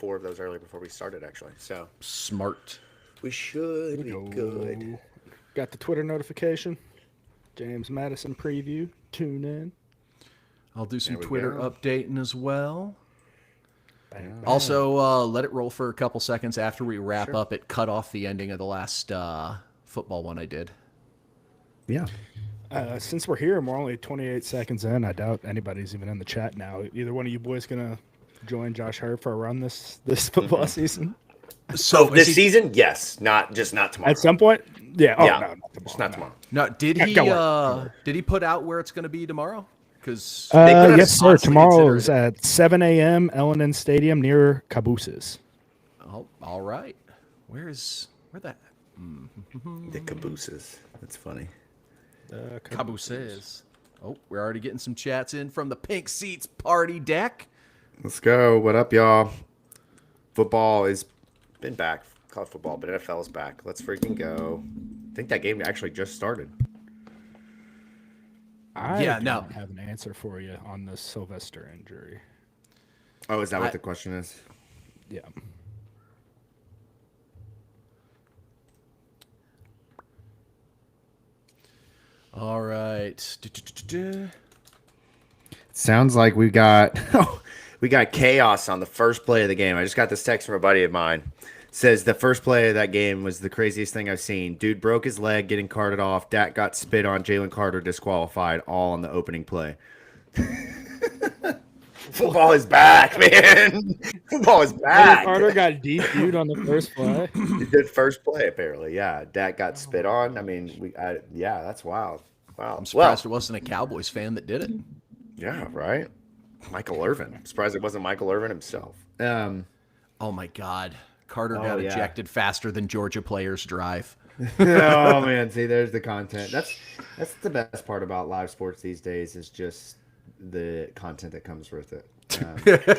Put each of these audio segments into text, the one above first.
4 of those earlier before we started, actually. So Smart. we should be good. Got the Twitter notification. James Madison preview. Tune in. I'll do some There we Twitter go. updating as well. Bang, bang. Also, let it roll for a couple seconds after we wrap up. It cut off the ending of the last football one I did. Yeah. Since we're here and we're only 28 seconds in, I doubt anybody's even in the chat now. Either one of you boys gonna join Josh Hurd for a run this football season? So This season, yes. Not tomorrow. At some point? Yeah. Oh, Yeah. no, not tomorrow. It's not tomorrow. No, did he? Don't worry. Did he put out where it's going to be tomorrow? Because They put out a Yes, sir. sponsor Tomorrow is considered at 7 a.m. L&N Stadium near Cabooses. oh, all right. Where that? The cabooses. That's funny. Cabooses. Oh, we're already getting some chats in from the Pink Seats party deck. Let's go. What up, y'all? Football has been back. College football, but NFL is back. Let's freaking go. I think that game actually just started. I Yeah, don't no. have an answer for you on the Sylvester injury. Oh, is that what the question is? Yeah. All right. Sounds like we got chaos on the first play of the game. I just got this text from a buddy of mine. Says the first play of that game was the craziest thing I've seen. Dude broke his leg getting carted off. Dak got spit on. Jalen Carter disqualified. All on the opening play. Football is back, man. Football is back. Carter got DQ'd on the first play. He did first play apparently. Yeah, Dak got spit on. I mean, yeah, that's wild. Wow. I'm surprised it wasn't a Cowboys fan that did it. Yeah, right. Michael Irvin. I'm surprised it wasn't Michael Irvin himself. Oh my God. Carter got yeah. ejected faster than Georgia players drive. Oh man, see, there's the content. That's the best part about live sports these days is just the content that comes with it.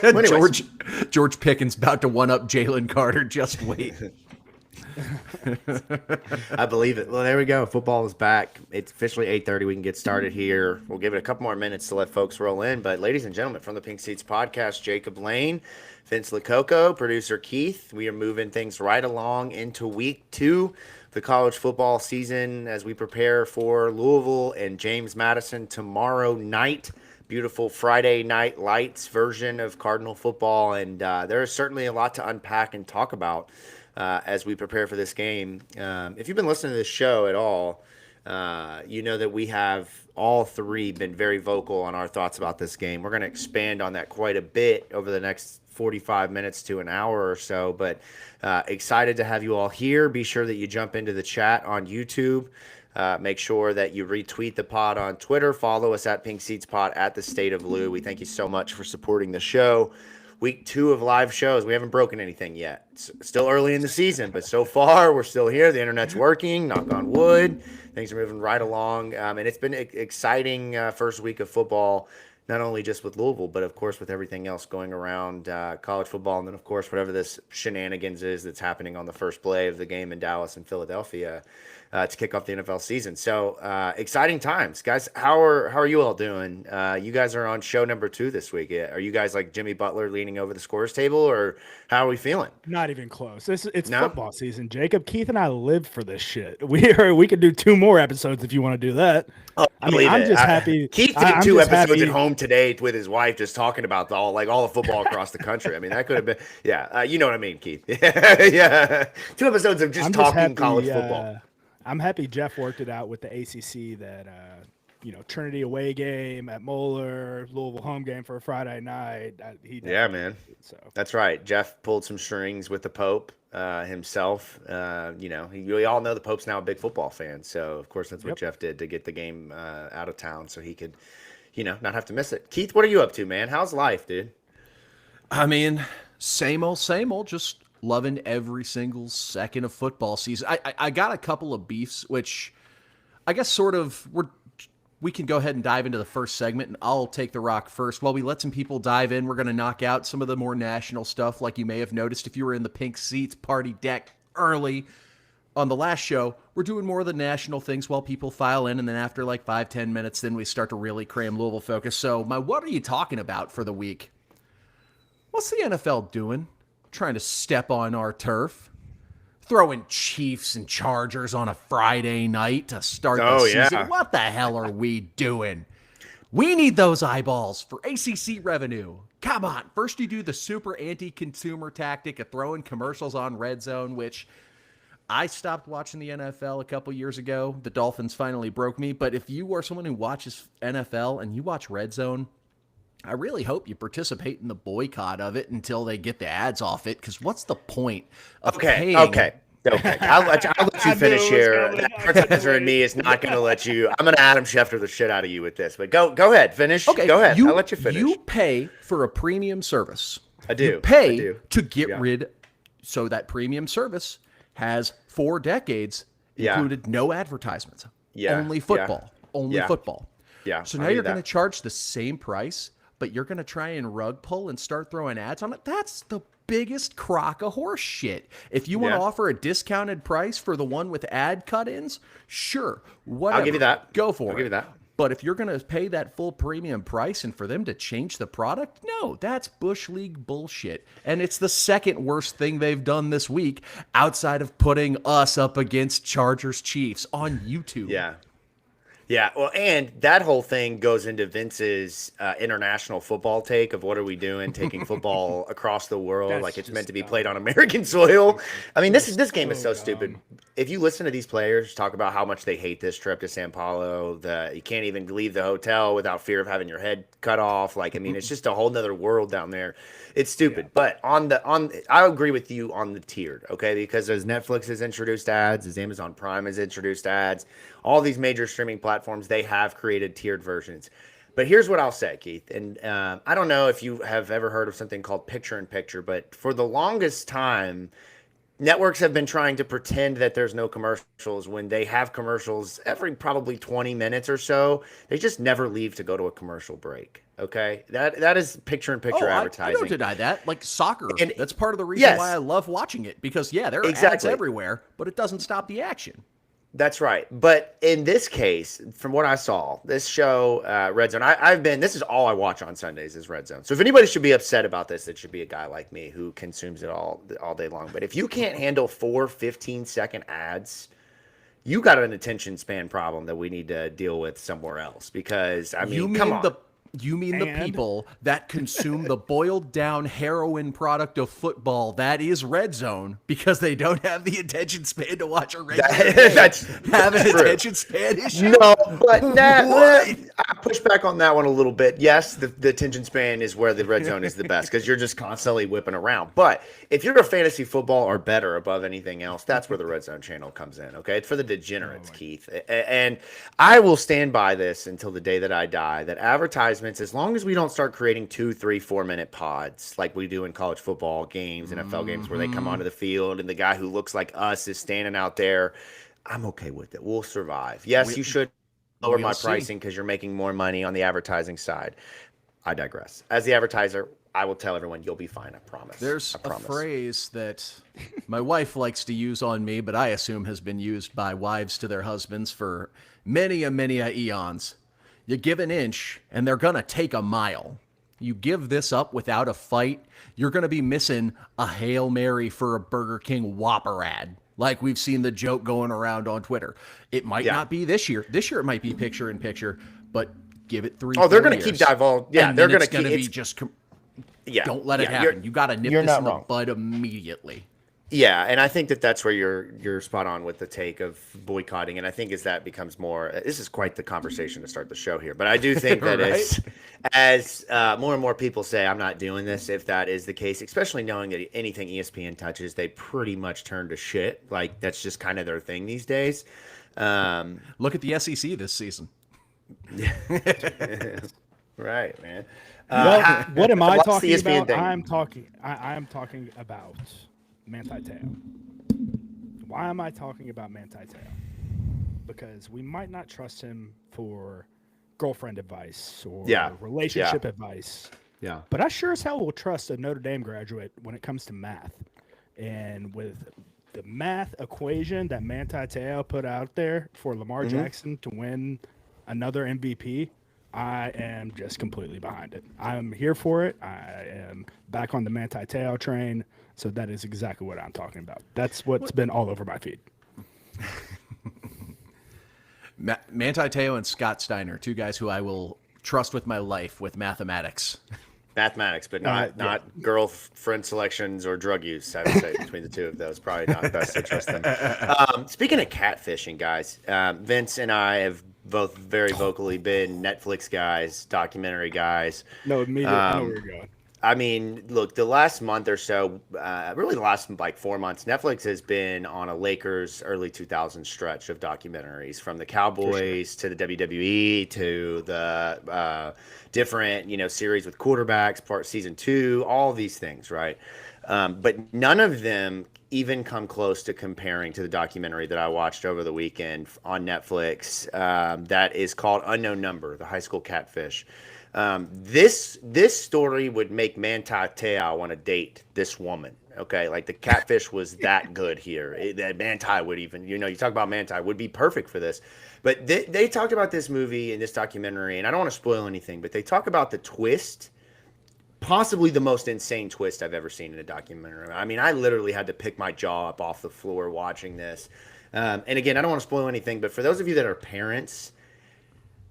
Anyways. George Pickens about to one up Jalen Carter. Just wait. I believe it. Well, there we go. Football is back. It's officially 8:30. We can get started here. We'll give it a couple more minutes to let folks roll in. But ladies and gentlemen, from the Pink Seats podcast, Jacob Lane, Vince Lococo, producer Keith. We are moving things right along into week 2 of the college football season as we prepare for Louisville and James Madison tomorrow night. Beautiful Friday night lights version of Cardinal football. And there is certainly a lot to unpack and talk about as we prepare for this game. If you've been listening to this show at all, you know that we have all three been very vocal on our thoughts about this game. We're going to expand on that quite a bit over the next 45 minutes to an hour or so, but excited to have you all here. Be sure that you jump into the chat on YouTube. Make sure that you retweet the pod on Twitter. Follow us at Pink Seats Pod at the State of Lou. We thank you so much for supporting the show. Week 2 of live shows. We haven't broken anything yet. It's still early in the season, but so far we're still here. The internet's working. Knock on wood. Things are moving right along. And it's been an exciting first week of football, not only just with Louisville, but of course with everything else going around college football. And then of course, whatever this shenanigans is that's happening on the first play of the game in Dallas and Philadelphia to kick off the NFL season. So exciting times, guys. How are you all doing? You guys are on show number 2 this week. Are you guys like Jimmy Butler leaning over the scorers table, or how are we feeling? Not even close. It's No? football season, Jacob. Keith and I live for this shit. We could do 2 more episodes if you want to do that. Oh, I mean, I'm just happy. Keith did I'm 2 just episodes happy- at home today with his wife, just talking about all the football across the country. I mean, that could have been, yeah. You know what I mean, Keith? Yeah, 2 episodes of just I'm talking happy, college football. I'm happy Jeff worked it out with the ACC that Trinity away game at Moeller, Louisville home game for a Friday night. Yeah, man. So That's right. Jeff pulled some strings with the Pope himself. We all know the Pope's now a big football fan, so of course that's what Jeff did to get the game out of town so he could, not have to miss it. Keith, what are you up to, man? How's life, dude? I mean, same old, just loving every single second of football season. I got a couple of beefs, which I guess sort of we can go ahead and dive into the first segment, and I'll take the rock first. While we let some people dive in, we're going to knock out some of the more national stuff, like you may have noticed if you were in the Pink Seats party deck early on the last show. We're doing more of the national things while people file in, and then after like 5-10 minutes, then we start to really cram Louisville focus. So my what are you talking about for the week? What's the NFL doing? trying to step on our turf. Throwing Chiefs and Chargers on a Friday night to start the season. Yeah. What the hell are we doing? We need those eyeballs for ACC revenue. Come on. First, you do the super anti-consumer tactic of throwing commercials on Red Zone, which I stopped watching the NFL a couple years ago. The Dolphins finally broke me. But if you are someone who watches NFL and you watch Red Zone, I really hope you participate in the boycott of it until they get the ads off it. Because what's the point of paying? Okay. I'll let you finish here. The advertiser in me is not going to let you. I'm going to Adam Schefter the shit out of you with this. But go ahead. Finish. Okay, go ahead. I'll let you finish. You pay for a premium service. I do. You pay I do. to get rid. So that premium service has 4 decades included no advertisements. Only football. Only football. Yeah. So now you're going to charge the same price, but you're going to try and rug pull and start throwing ads on it. That's the biggest crock of horse shit. If you want to offer a discounted price for the one with ad cut-ins, sure, whatever. I'll give you that. Go for it. I'll give you that. But if you're going to pay that full premium price and for them to change the product, no, that's Bush League bullshit. And it's the second worst thing they've done this week outside of putting us up against Chargers Chiefs on YouTube. Yeah. Yeah, well, and that whole thing goes into Vince's international football take of what are we doing, taking football across the world like it's meant to be played on American soil. I mean, this game is so stupid. If you listen to these players talk about how much they hate this trip to Sao Paulo, you can't even leave the hotel without fear of having your head cut off. Like, I mean, it's just a whole nother world down there. It's stupid. Yeah. But I agree with you on the tiered, okay? Because as Netflix has introduced ads, as Amazon Prime has introduced ads, all these major streaming platforms, they have created tiered versions. But here's what I'll say, Keith. And I don't know if you have ever heard of something called picture-in-picture, but for the longest time, networks have been trying to pretend that there's no commercials when they have commercials every probably 20 minutes or so. They just never leave to go to a commercial break. Okay, that is picture-in-picture advertising. I don't deny that. Like soccer, and that's part of the reason why I love watching it, because there are ads everywhere, but it doesn't stop the action. That's right. But in this case, from what I saw, this show, Red Zone, this is all I watch on Sundays is Red Zone. So if anybody should be upset about this, it should be a guy like me who consumes it all day long. But if you can't handle 4 15-second ads, you got an attention span problem that we need to deal with somewhere else. Because, I mean, come on. You mean the people that consume the boiled down heroin product of football that is Red Zone because they don't have the attention span to watch a regular game. That's attention span issue. No, but I push back on that one a little bit. Yes, the attention span is where the Red Zone is the best because you're just constantly whipping around. But if you're a fantasy football or better above anything else, that's where the Red Zone channel comes in. Okay, it's for the degenerates, Keith. And I will stand by this until the day that I die. That advertising, as long as we don't start creating 2, 3, 4-minute pods like we do in college football games, NFL games, where they come onto the field and the guy who looks like us is standing out there, I'm okay with it. We'll survive. Yes, you should lower my pricing because you're making more money on the advertising side. I digress. As the advertiser, I will tell everyone you'll be fine. I promise. There's a phrase that my wife likes to use on me, but I assume has been used by wives to their husbands for many eons. You give an inch, and they're going to take a mile. You give this up without a fight, you're going to be missing a Hail Mary for a Burger King Whopper ad, like we've seen the joke going around on Twitter. It might not be this year. This year it might be picture-in-picture, but give it 3 they're going to keep divulging. Yeah, they're going to keep. Be just. Don't let it happen. You got to nip this in the bud immediately. Yeah, and I think that's where you're spot on with the take of boycotting, and I think as that becomes more, this is quite the conversation to start the show here. But I do think that as more and more people say, I'm not doing this. If that is the case, especially knowing that anything ESPN touches, they pretty much turn to shit. Like that's just kind of their thing these days. Look at the SEC this season. Right, man. What am I talking about? I'm talking about Manti Te'o. Why am I talking about Manti Te'o? Because we might not trust him for girlfriend advice or relationship advice. Yeah. But I sure as hell will trust a Notre Dame graduate when it comes to math. And with the math equation that Manti Te'o put out there for Lamar Jackson to win another MVP, I am just completely behind it. I'm here for it. I am back on the Manti Te'o train. So that is exactly what I'm talking about. That's what's been all over my feed. Manti Te'o and Scott Steiner, two guys who I will trust with my life with mathematics. Mathematics, but not girlfriend selections or drug use. I would say between the two of those, probably not best to trust them. Speaking of catfishing, guys, Vince and I have both very vocally been Netflix guys, documentary guys. No, immediately. I know where you're going. I mean, look, the last month or so, really the last like 4 months, Netflix has been on a Lakers early 2000s stretch of documentaries, from the Cowboys to the WWE to the different, series with quarterbacks, season 2, all these things, right? But none of them even come close to comparing to the documentary that I watched over the weekend on Netflix that is called Unknown Number, the high school catfish. This story would make Manti Te'o want to date this woman. Okay, like the catfish was that good here. That Manti would even, you talk about Manti, would be perfect for this. But they talked about this movie and this documentary, and I don't want to spoil anything, but they talk about the twist, possibly the most insane twist I've ever seen in a documentary. I mean, I literally had to pick my jaw up off the floor watching this. And again, I don't want to spoil anything, but for those of you that are parents,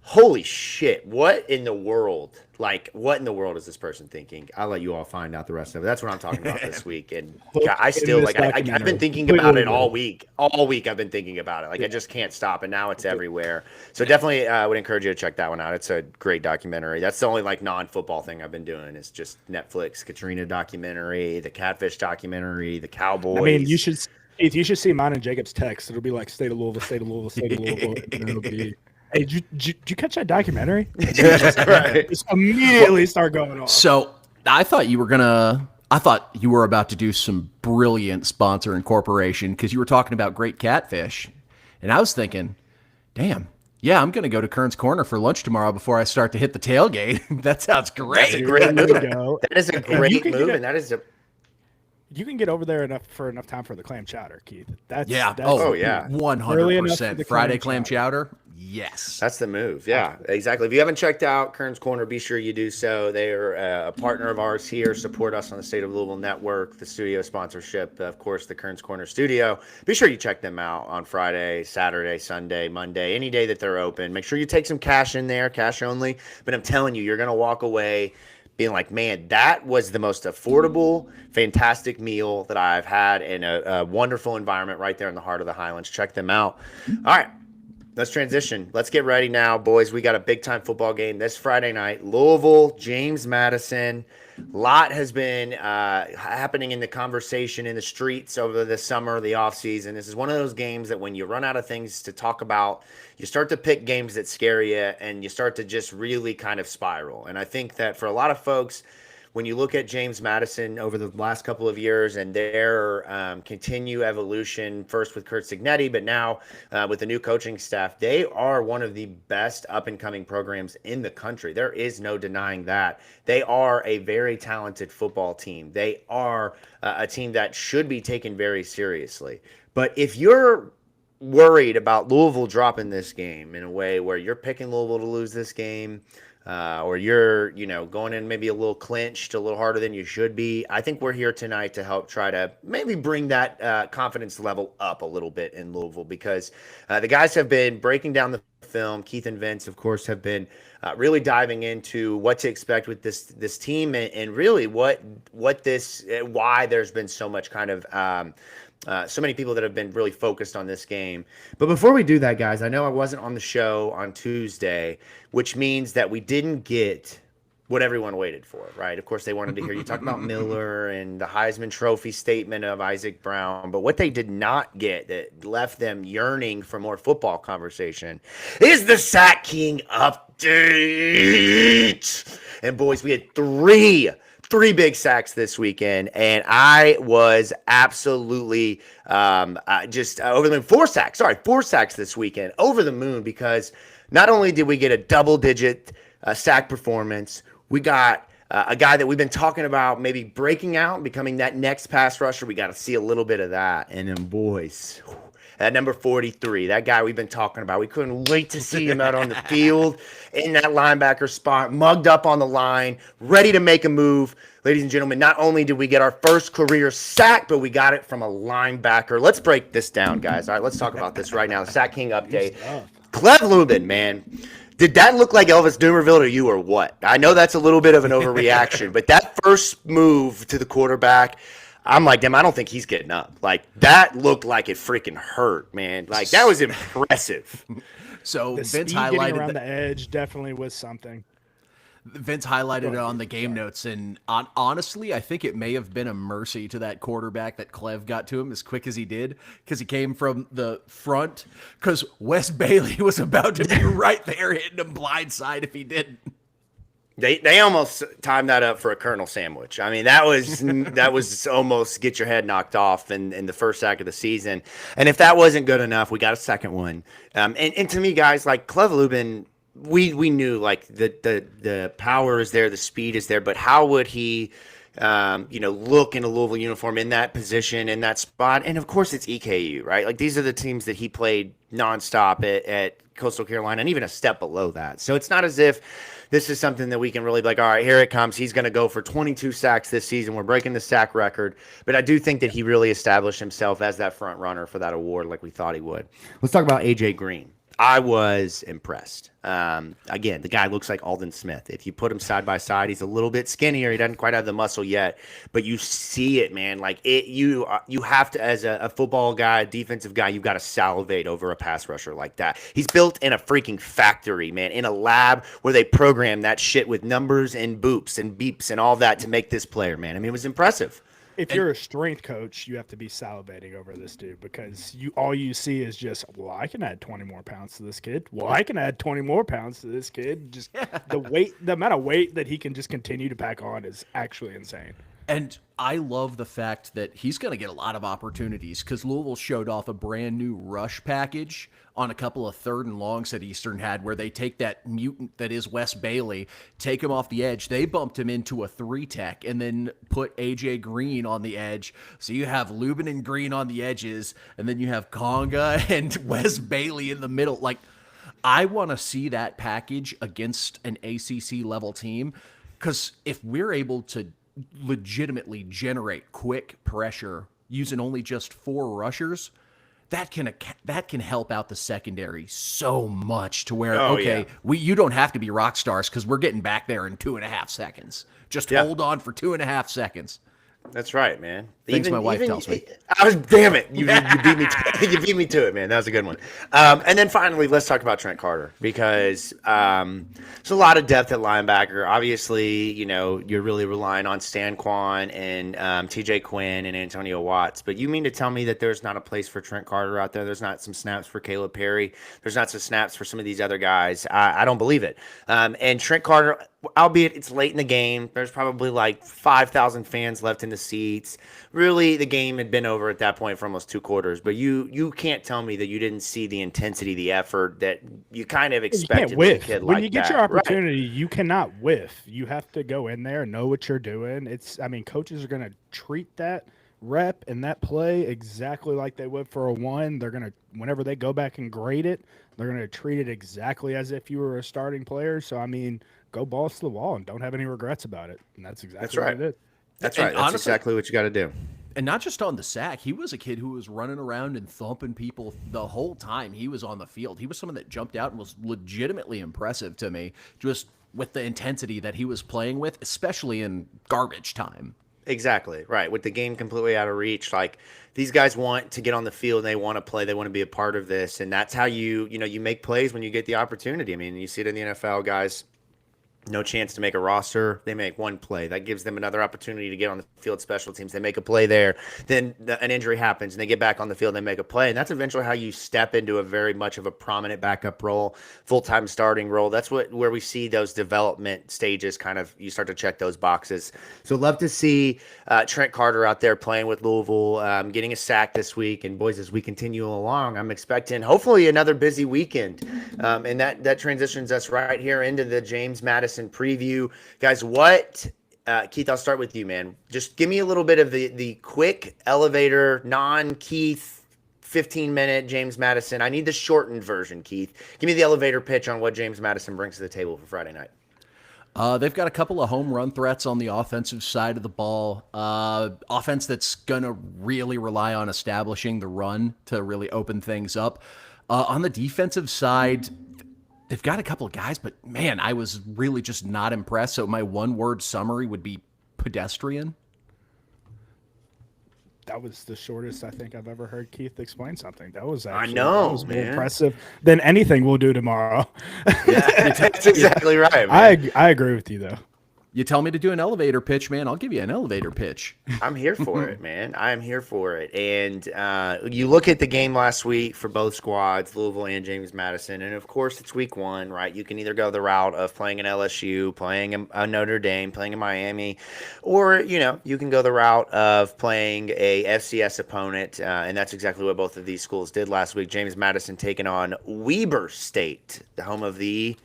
holy shit, what in the world is this person thinking? I'll let you all find out the rest of it. That's what I'm talking about this week. And God, I still I've been thinking about it all week. All week I've been thinking about it. I just can't stop. And now it's everywhere. So definitely would encourage you to check that one out. It's a great documentary. That's the only non-football thing I've been doing. It's just Netflix, Katrina documentary, the catfish documentary, the Cowboys. I mean, you should see mine and Jacob's text. It'll be like state of Louisville, state of Louisville, state of Louisville. And it'll be, hey, did you catch that documentary? Just immediately start going off. So I thought you were about to do some brilliant sponsor incorporation because you were talking about great catfish. And I was thinking, damn, yeah, I'm going to go to Kern's Corner for lunch tomorrow before I start to hit the tailgate. That sounds great. That's a great move. That is a great move. And that is you can get over there enough time for the clam chowder, Keith. That's 100%. Friday clam chowder. Yes. That's the move. Yeah, exactly. If you haven't checked out Kern's Corner, be sure you do so. They are a partner of ours here, support us on the State of Louisville Network, the studio sponsorship, of course, the Kern's Corner studio. Be sure you check them out on Friday, Saturday, Sunday, Monday, any day that they're open. Make sure you take some cash in there, cash only. But I'm telling you, you're going to walk away being like, man, that was the most affordable, fantastic meal that I've had in a wonderful environment right there in the heart of the Highlands. Check them out. All right. Let's transition. Let's get ready now, boys. We got a big-time football game this Friday night. Louisville, James Madison. A lot has been happening in the conversation in the streets over the summer, the offseason. This is one of those games that when you run out of things to talk about, you start to pick games that scare you, and you start to just really kind of spiral. And I think that for a lot of folks, when you look at James Madison over the last couple of years and their continue evolution, first with Kurt Signetti, but now with the new coaching staff, they are one of the best up-and-coming programs in the country. There is no denying that. They are a very talented football team. They are a team that should be taken very seriously. But if you're worried about Louisville dropping this game in a way where you're picking Louisville to lose this game, or you're, going in maybe a little clinched, a little harder than you should be, I think we're here tonight to help try to maybe bring that confidence level up a little bit in Louisville, because the guys have been breaking down the film. Keith and Vince, of course, have been really diving into what to expect with this team and really why there's been so much kind of so many people that have been really focused on this game. But before we do that, guys, I know I wasn't on the show on Tuesday, which means that we didn't get what everyone waited for, right? Of course, they wanted to hear you talk about Miller and the Heisman Trophy statement of Isaac Brown. But what they did not get that left them yearning for more football conversation is the Sack King update. And boys, we had three big sacks this weekend, and I was absolutely just over the moon. Four sacks this weekend, over the moon, because not only did we get a double-digit sack performance, we got a guy that we've been talking about maybe breaking out, becoming that next pass rusher. We got to see a little bit of that, and then boys, At number 43, that guy we've been talking about. We couldn't wait to see him out on the field in that linebacker spot, mugged up on the line, ready to make a move. Ladies and gentlemen, not only did we get our first career sack, but we got it from a linebacker. Let's break this down, guys. All right, let's talk about this right now. The Sack King update. Clev Lubin, man. Did that look like Elvis Dumerville to you or what? I know that's a little bit of an overreaction, but that first move to the quarterback, I'm like, damn, I don't think he's getting up. Like, that looked like it freaking hurt, man. Like, that was impressive. So the Vince highlighted around the edge definitely was something. Vince highlighted it on the game notes, and honestly, I think it may have been a mercy to that quarterback that Clev got to him as quick as he did, because he came from the front, because Wes Bailey was about to be right there hitting him blindside if he didn't. They almost timed that up for a Colonel sandwich. I mean, that was almost get your head knocked off in the first sack of the season. And if that wasn't good enough, we got a second one. And to me, guys, like Clev Lubin, we knew like the power is there, the speed is there, but how would he look in a Louisville uniform in that position, in that spot? And of course it's EKU, right? Like these are the teams that he played nonstop at Coastal Carolina and even a step below that. So it's not as if this is something that we can really be like, all right, here it comes. He's going to go for 22 sacks this season. We're breaking the sack record. But I do think that he really established himself as that front runner for that award like we thought he would. Let's talk about A.J. Green. I was impressed. Again, the guy looks like Alden Smith. If you put him side by side, he's a little bit skinnier. He doesn't quite have the muscle yet, but you see it, man. Like it, you have to, as a football guy, defensive guy, you've got to salivate over a pass rusher like that. He's built in a freaking factory, man, in a lab where they program that shit with numbers and boops and beeps and all that to make this player, man. I mean, it was impressive. If you're a strength coach, you have to be salivating over this dude because all you see is just, well, I can add 20 more pounds to this kid. Well, I can add 20 more pounds to this kid. Just the amount of weight that he can just continue to pack on is actually insane. And I love the fact that he's going to get a lot of opportunities because Louisville showed off a brand new rush package on a couple of 3rd and longs that Eastern had where they take that mutant that is Wes Bailey, take him off the edge. They bumped him into a 3-tech and then put A.J. Green on the edge. So you have Lubin and Green on the edges, and then you have Conga and Wes Bailey in the middle. Like, I want to see that package against an ACC level team because if we're able to legitimately generate quick pressure using only just 4 rushers, that can help out the secondary so much to where you don't have to be rock stars because we're getting back there in 2.5 seconds. Just hold on for 2.5 seconds. That's right, man. Things my wife tells me. Damn it. You beat me you beat me to it, man. That was a good one. And then finally, let's talk about Trent Carter because there's a lot of depth at linebacker. Obviously, you're really relying on Stan Kwan and TJ Quinn and Antonio Watts. But you mean to tell me that there's not a place for Trent Carter out there? There's not some snaps for Caleb Perry. There's not some snaps for some of these other guys. I don't believe it. And Trent Carter, albeit it's late in the game, there's probably like 5,000 fans left in the seats. Really, the game had been over at that point for almost 2 quarters. But you can't tell me that you didn't see the intensity, the effort that you kind of expected from a kid when you get your opportunity, you cannot whiff. You have to go in there and know what you're doing. Coaches are going to treat that rep and that play exactly like they would for a 1. They're going to, whenever they go back and grade it, they're going to treat it exactly as if you were a starting player. So, go balls to the wall and don't have any regrets about it. And that's exactly what I did. That's right. That's exactly what you got to do. And not just on the sack. He was a kid who was running around and thumping people the whole time he was on the field. He was someone that jumped out and was legitimately impressive to me, just with the intensity that he was playing with, especially in garbage time. Exactly, right. With the game completely out of reach, like these guys want to get on the field and they want to play. They want to be a part of this. And that's how you make plays when you get the opportunity. You see it in the NFL, guys. No chance to make a roster. They make 1 play. That gives them another opportunity to get on the field special teams. They make a play there. Then an injury happens, and they get back on the field and they make a play. And that's eventually how you step into a very much of a prominent backup role, full-time starting role. That's where we see those development stages kind of you start to check those boxes. So love to see Trent Carter out there playing with Louisville, getting a sack this week. And, boys, as we continue along, I'm expecting hopefully another busy weekend. And that transitions us right here into the James Madison preview. Guys, Keith, I'll start with you, man. Just give me a little bit of the quick elevator, non-Keith 15-minute James Madison. I need the shortened version, Keith. Give me the elevator pitch on what James Madison brings to the table for Friday night. They've got a couple of home run threats on the offensive side of the ball. Offense that's going to really rely on establishing the run to really open things up. On the defensive side, they've got a couple of guys, but man, I was really just not impressed. So my one-word summary would be pedestrian. That was the shortest I think I've ever heard Keith explain something. That was actually that was more impressive than anything we'll do tomorrow. Yeah, that's exactly right, man. I agree with you though. You tell me to do an elevator pitch, man, I'll give you an elevator pitch. I'm here for it, man. I am here for it. And you look at the game last week for both squads, Louisville and James Madison, and of course it's week 1, right? You can either go the route of playing an LSU, playing a Notre Dame, playing a Miami, or, you can go the route of playing a FCS opponent, and that's exactly what both of these schools did last week. James Madison taking on Weber State, the home of the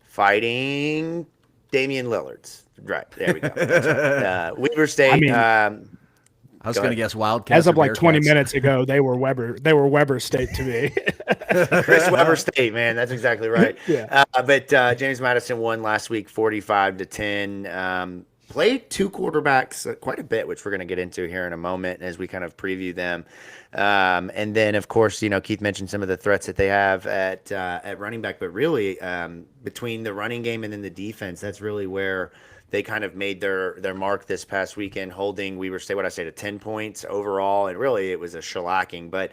Fighting Damian Lillard's. Right, there we go. That's right. Weber State. I mean, I was going to guess Wildcats. As of like 20 minutes ago, they were Weber State to me. Chris Weber State, man, that's exactly right. Yeah. But James Madison won last week, 45-10. Played two quarterbacks quite a bit, which we're going to get into here in a moment as we kind of preview them. And then, of course, Keith mentioned some of the threats that they have at running back, but really between the running game and then the defense, that's really where they kind of made their mark this past weekend, holding Weber State, to 10 points overall. And really, it was a shellacking. But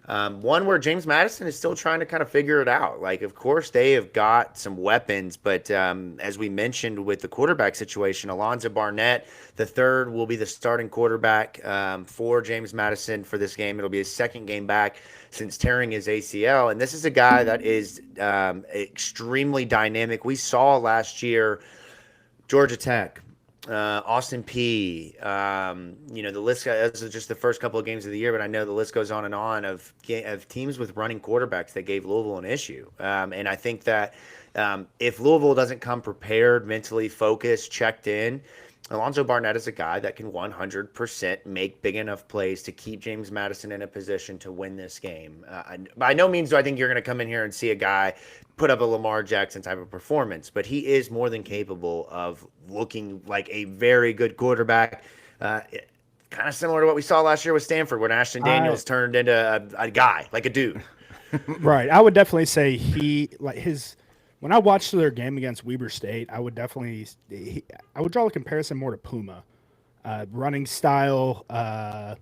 one where James Madison is still trying to kind of figure it out. Like, of course, they have got some weapons, but as we mentioned with the quarterback situation, Alonzo Barnett, the third, will be the starting quarterback for James Madison for this game. It'll be his second game back since tearing his ACL. And this is a guy that is extremely dynamic. We saw last year Georgia Tech, Austin Peay, the list. This is just the first couple of games of the year, but I know the list goes on and on of teams with running quarterbacks that gave Louisville an issue. And I think that if Louisville doesn't come prepared, mentally focused, checked in, Alonzo Barnett is a guy that can 100% make big enough plays to keep James Madison in a position to win this game. By no means do I think you're going to come in here and see a guy put up a Lamar Jackson type of performance, but he is more than capable of looking like a very good quarterback. Kind of similar to what we saw last year with Stanford, when Ashton Daniels turned into a guy, like a dude. Right. I would definitely say when I watched their game against Weber State, I would draw a comparison more to Puma. Running style,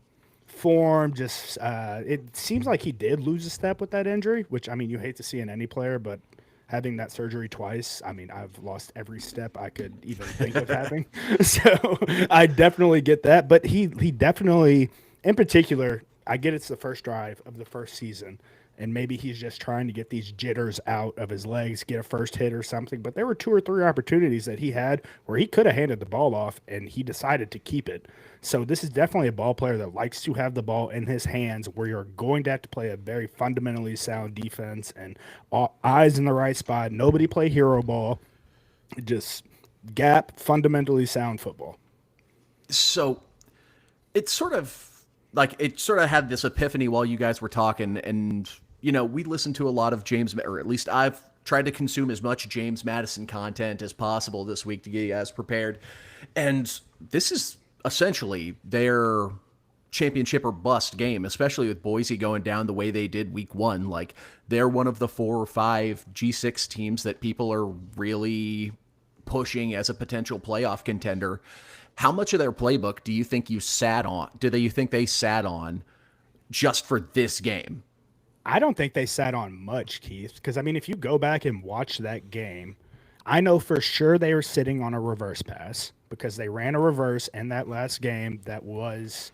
form, just it seems like he did lose a step with that injury, which, you hate to see in any player, but having that surgery twice, I've lost every step I could even think of having. So I definitely get that. But he definitely, in particular, I get it's the first drive of the first season, and maybe he's just trying to get these jitters out of his legs, get a first hit or something. But there were 2 or 3 opportunities that he had where he could have handed the ball off, and he decided to keep it. So this is definitely a ball player that likes to have the ball in his hands, where you're going to have to play a very fundamentally sound defense and eyes in the right spot. Nobody play hero ball. Just gap, fundamentally sound football. So it sort of had this epiphany while you guys were talking, and we listened to a lot of James, or at least I've tried to consume as much James Madison content as possible this week to get you guys prepared. And this is essentially their championship or bust game, especially with Boise going down the way they did week 1. Like, they're one of the 4 or 5 G6 teams that people are really pushing as a potential playoff contender. How much of their playbook do you think you sat on? Do you think they sat on just for this game? I don't think they sat on much, Keith, because, if you go back and watch that game, I know for sure they were sitting on a reverse pass, because they ran a reverse in that last game that was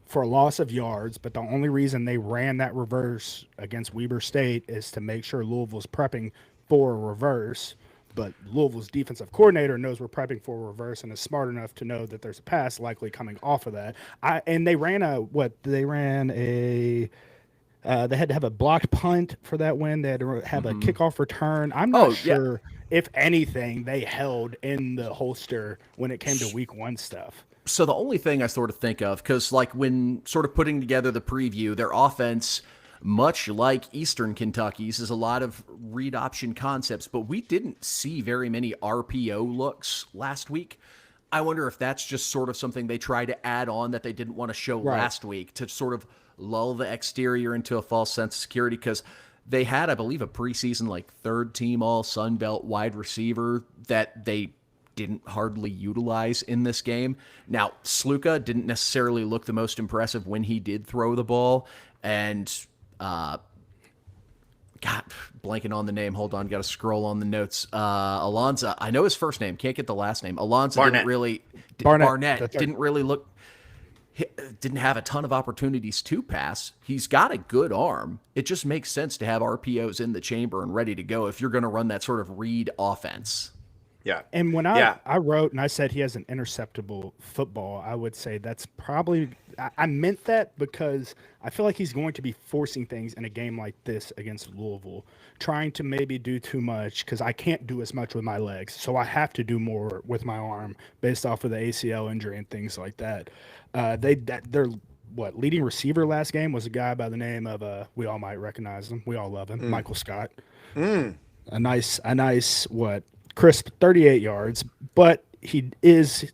for a loss of yards. But the only reason they ran that reverse against Weber State is to make sure Louisville's prepping for a reverse. But Louisville's defensive coordinator knows we're prepping for a reverse and is smart enough to know that there's a pass likely coming off of that. And they ran they had to have a blocked punt for that win. They had to have a kickoff return. I'm not sure if anything they held in the holster when it came to week 1 stuff. So the only thing I sort of think of, because like when sort of putting together the preview, their offense, much like Eastern Kentucky's, is a lot of read option concepts, but we didn't see very many RPO looks last week. I wonder if that's just sort of something they try to add on that they didn't want to show last week to sort of lull the exterior into a false sense of security, because they had, I believe, a preseason like third team all Sun Belt wide receiver that they didn't hardly utilize in this game. Now, Sluka didn't necessarily look the most impressive when he did throw the ball. And, God, blanking on the name. Hold on, got to scroll on the notes. Alonzo, I know his first name, can't get the last name. Alonzo Barnett didn't really look, didn't have a ton of opportunities to pass. He's got a good arm. It just makes sense to have RPOs in the chamber and ready to go if you're going to run that sort of read offense. Yeah. And when I wrote and I said he has an interceptable football, I would say that's probably – I meant that because I feel like he's going to be forcing things in a game like this against Louisville, trying to maybe do too much because I can't do as much with my legs. So I have to do more with my arm based off of the ACL injury and things like that. Their leading receiver last game was a guy by the name of we all might recognize him. We all love him, Michael Scott. A nice crisp 38 yards, but he is,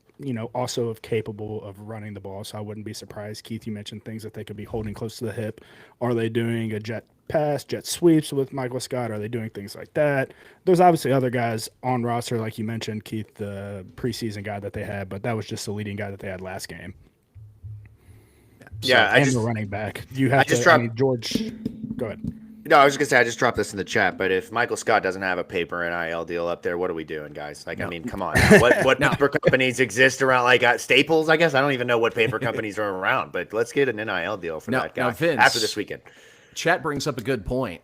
also capable of running the ball. So I wouldn't be surprised. Keith, you mentioned things that they could be holding close to the hip. Are they doing a jet pass, jet sweeps with Michael Scott? Are they doing things like that? There's obviously other guys on roster, like you mentioned, Keith, the preseason guy that they had, but that was just the leading guy that they had last game. The running back. You have George. Go ahead. No, I was just going to say, I just dropped this in the chat, but if Michael Scott doesn't have a paper NIL deal up there, what are we doing, guys? I mean, come on. What paper companies exist around, Staples, I guess? I don't even know what paper companies are around, but let's get an NIL deal for that guy Vince, after this weekend. Chat brings up a good point.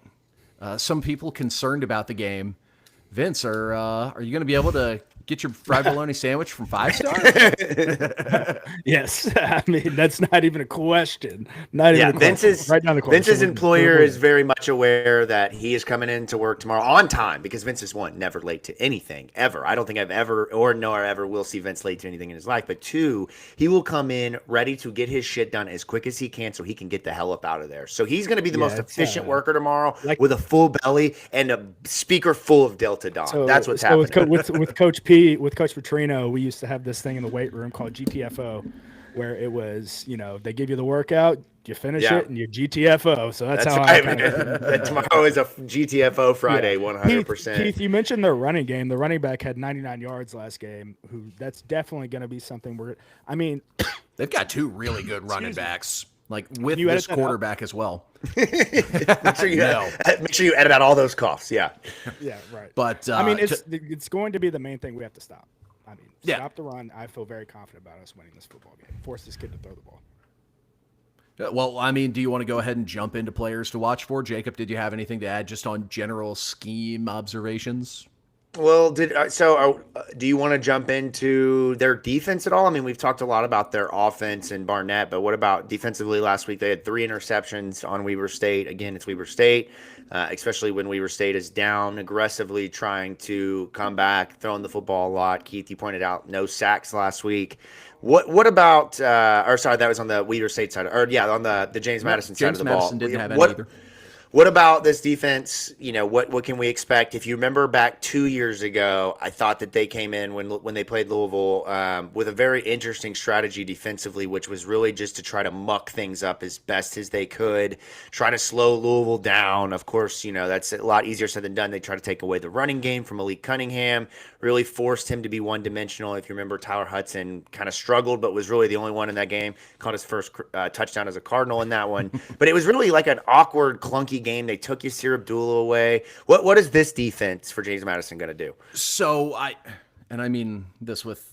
Some people concerned about the game. Vince, are you going to be able to get your fried bologna sandwich from 5 Star? Yes. I mean, that's not even a question. Not even a question. Right down the question. Vince's employer is very much aware that he is coming into work tomorrow on time because Vince is, one, never late to anything, ever. I don't think I've ever will see Vince late to anything in his life. But two, he will come in ready to get his shit done as quick as he can so he can get the hell up out of there. So he's going to be the most efficient worker tomorrow with a full belly and a speaker full of Delta Dawn. So, that's what's happening. With Coach P, with Coach Petrino, we used to have this thing in the weight room called GTFO, where it was, they give you the workout, you finish it, and you GTFO. So that's how tomorrow is a GTFO Friday, 100%. Keith, you mentioned their running game. The running back had 99 yards last game. That's definitely going to be something they've got 2 really good running backs. With this quarterback as well. Make sure you edit out all those coughs. Yeah. Yeah, right. But it's going to be the main thing we have to stop. Stop the run. I feel very confident about us winning this football game. Force this kid to throw the ball. Well, do you want to go ahead and jump into players to watch for? Jacob, did you have anything to add just on general scheme observations? Well, do you want to jump into their defense at all? We've talked a lot about their offense and Barnett, but what about defensively last week? They had 3 interceptions on Weber State. Again, it's Weber State, especially when Weber State is down, aggressively trying to come back, throwing the football a lot. Keith, you pointed out no sacks last week. What about that was on the Weber State side, on the James Madison side of the ball. James Madison didn't have any either. What about this defense? What can we expect? If you remember back 2 years ago, I thought that they came in when they played Louisville with a very interesting strategy defensively, which was really just to try to muck things up as best as they could, try to slow Louisville down. Of course, that's a lot easier said than done. They try to take away the running game from Malik Cunningham, really forced him to be one-dimensional. If you remember, Tyler Hudson kind of struggled, but was really the only one in that game. Caught his first touchdown as a Cardinal in that one. But it was really like an awkward, clunky game. They took Yasir Abdullah away. What is this defense for James Madison going to do? So I mean this with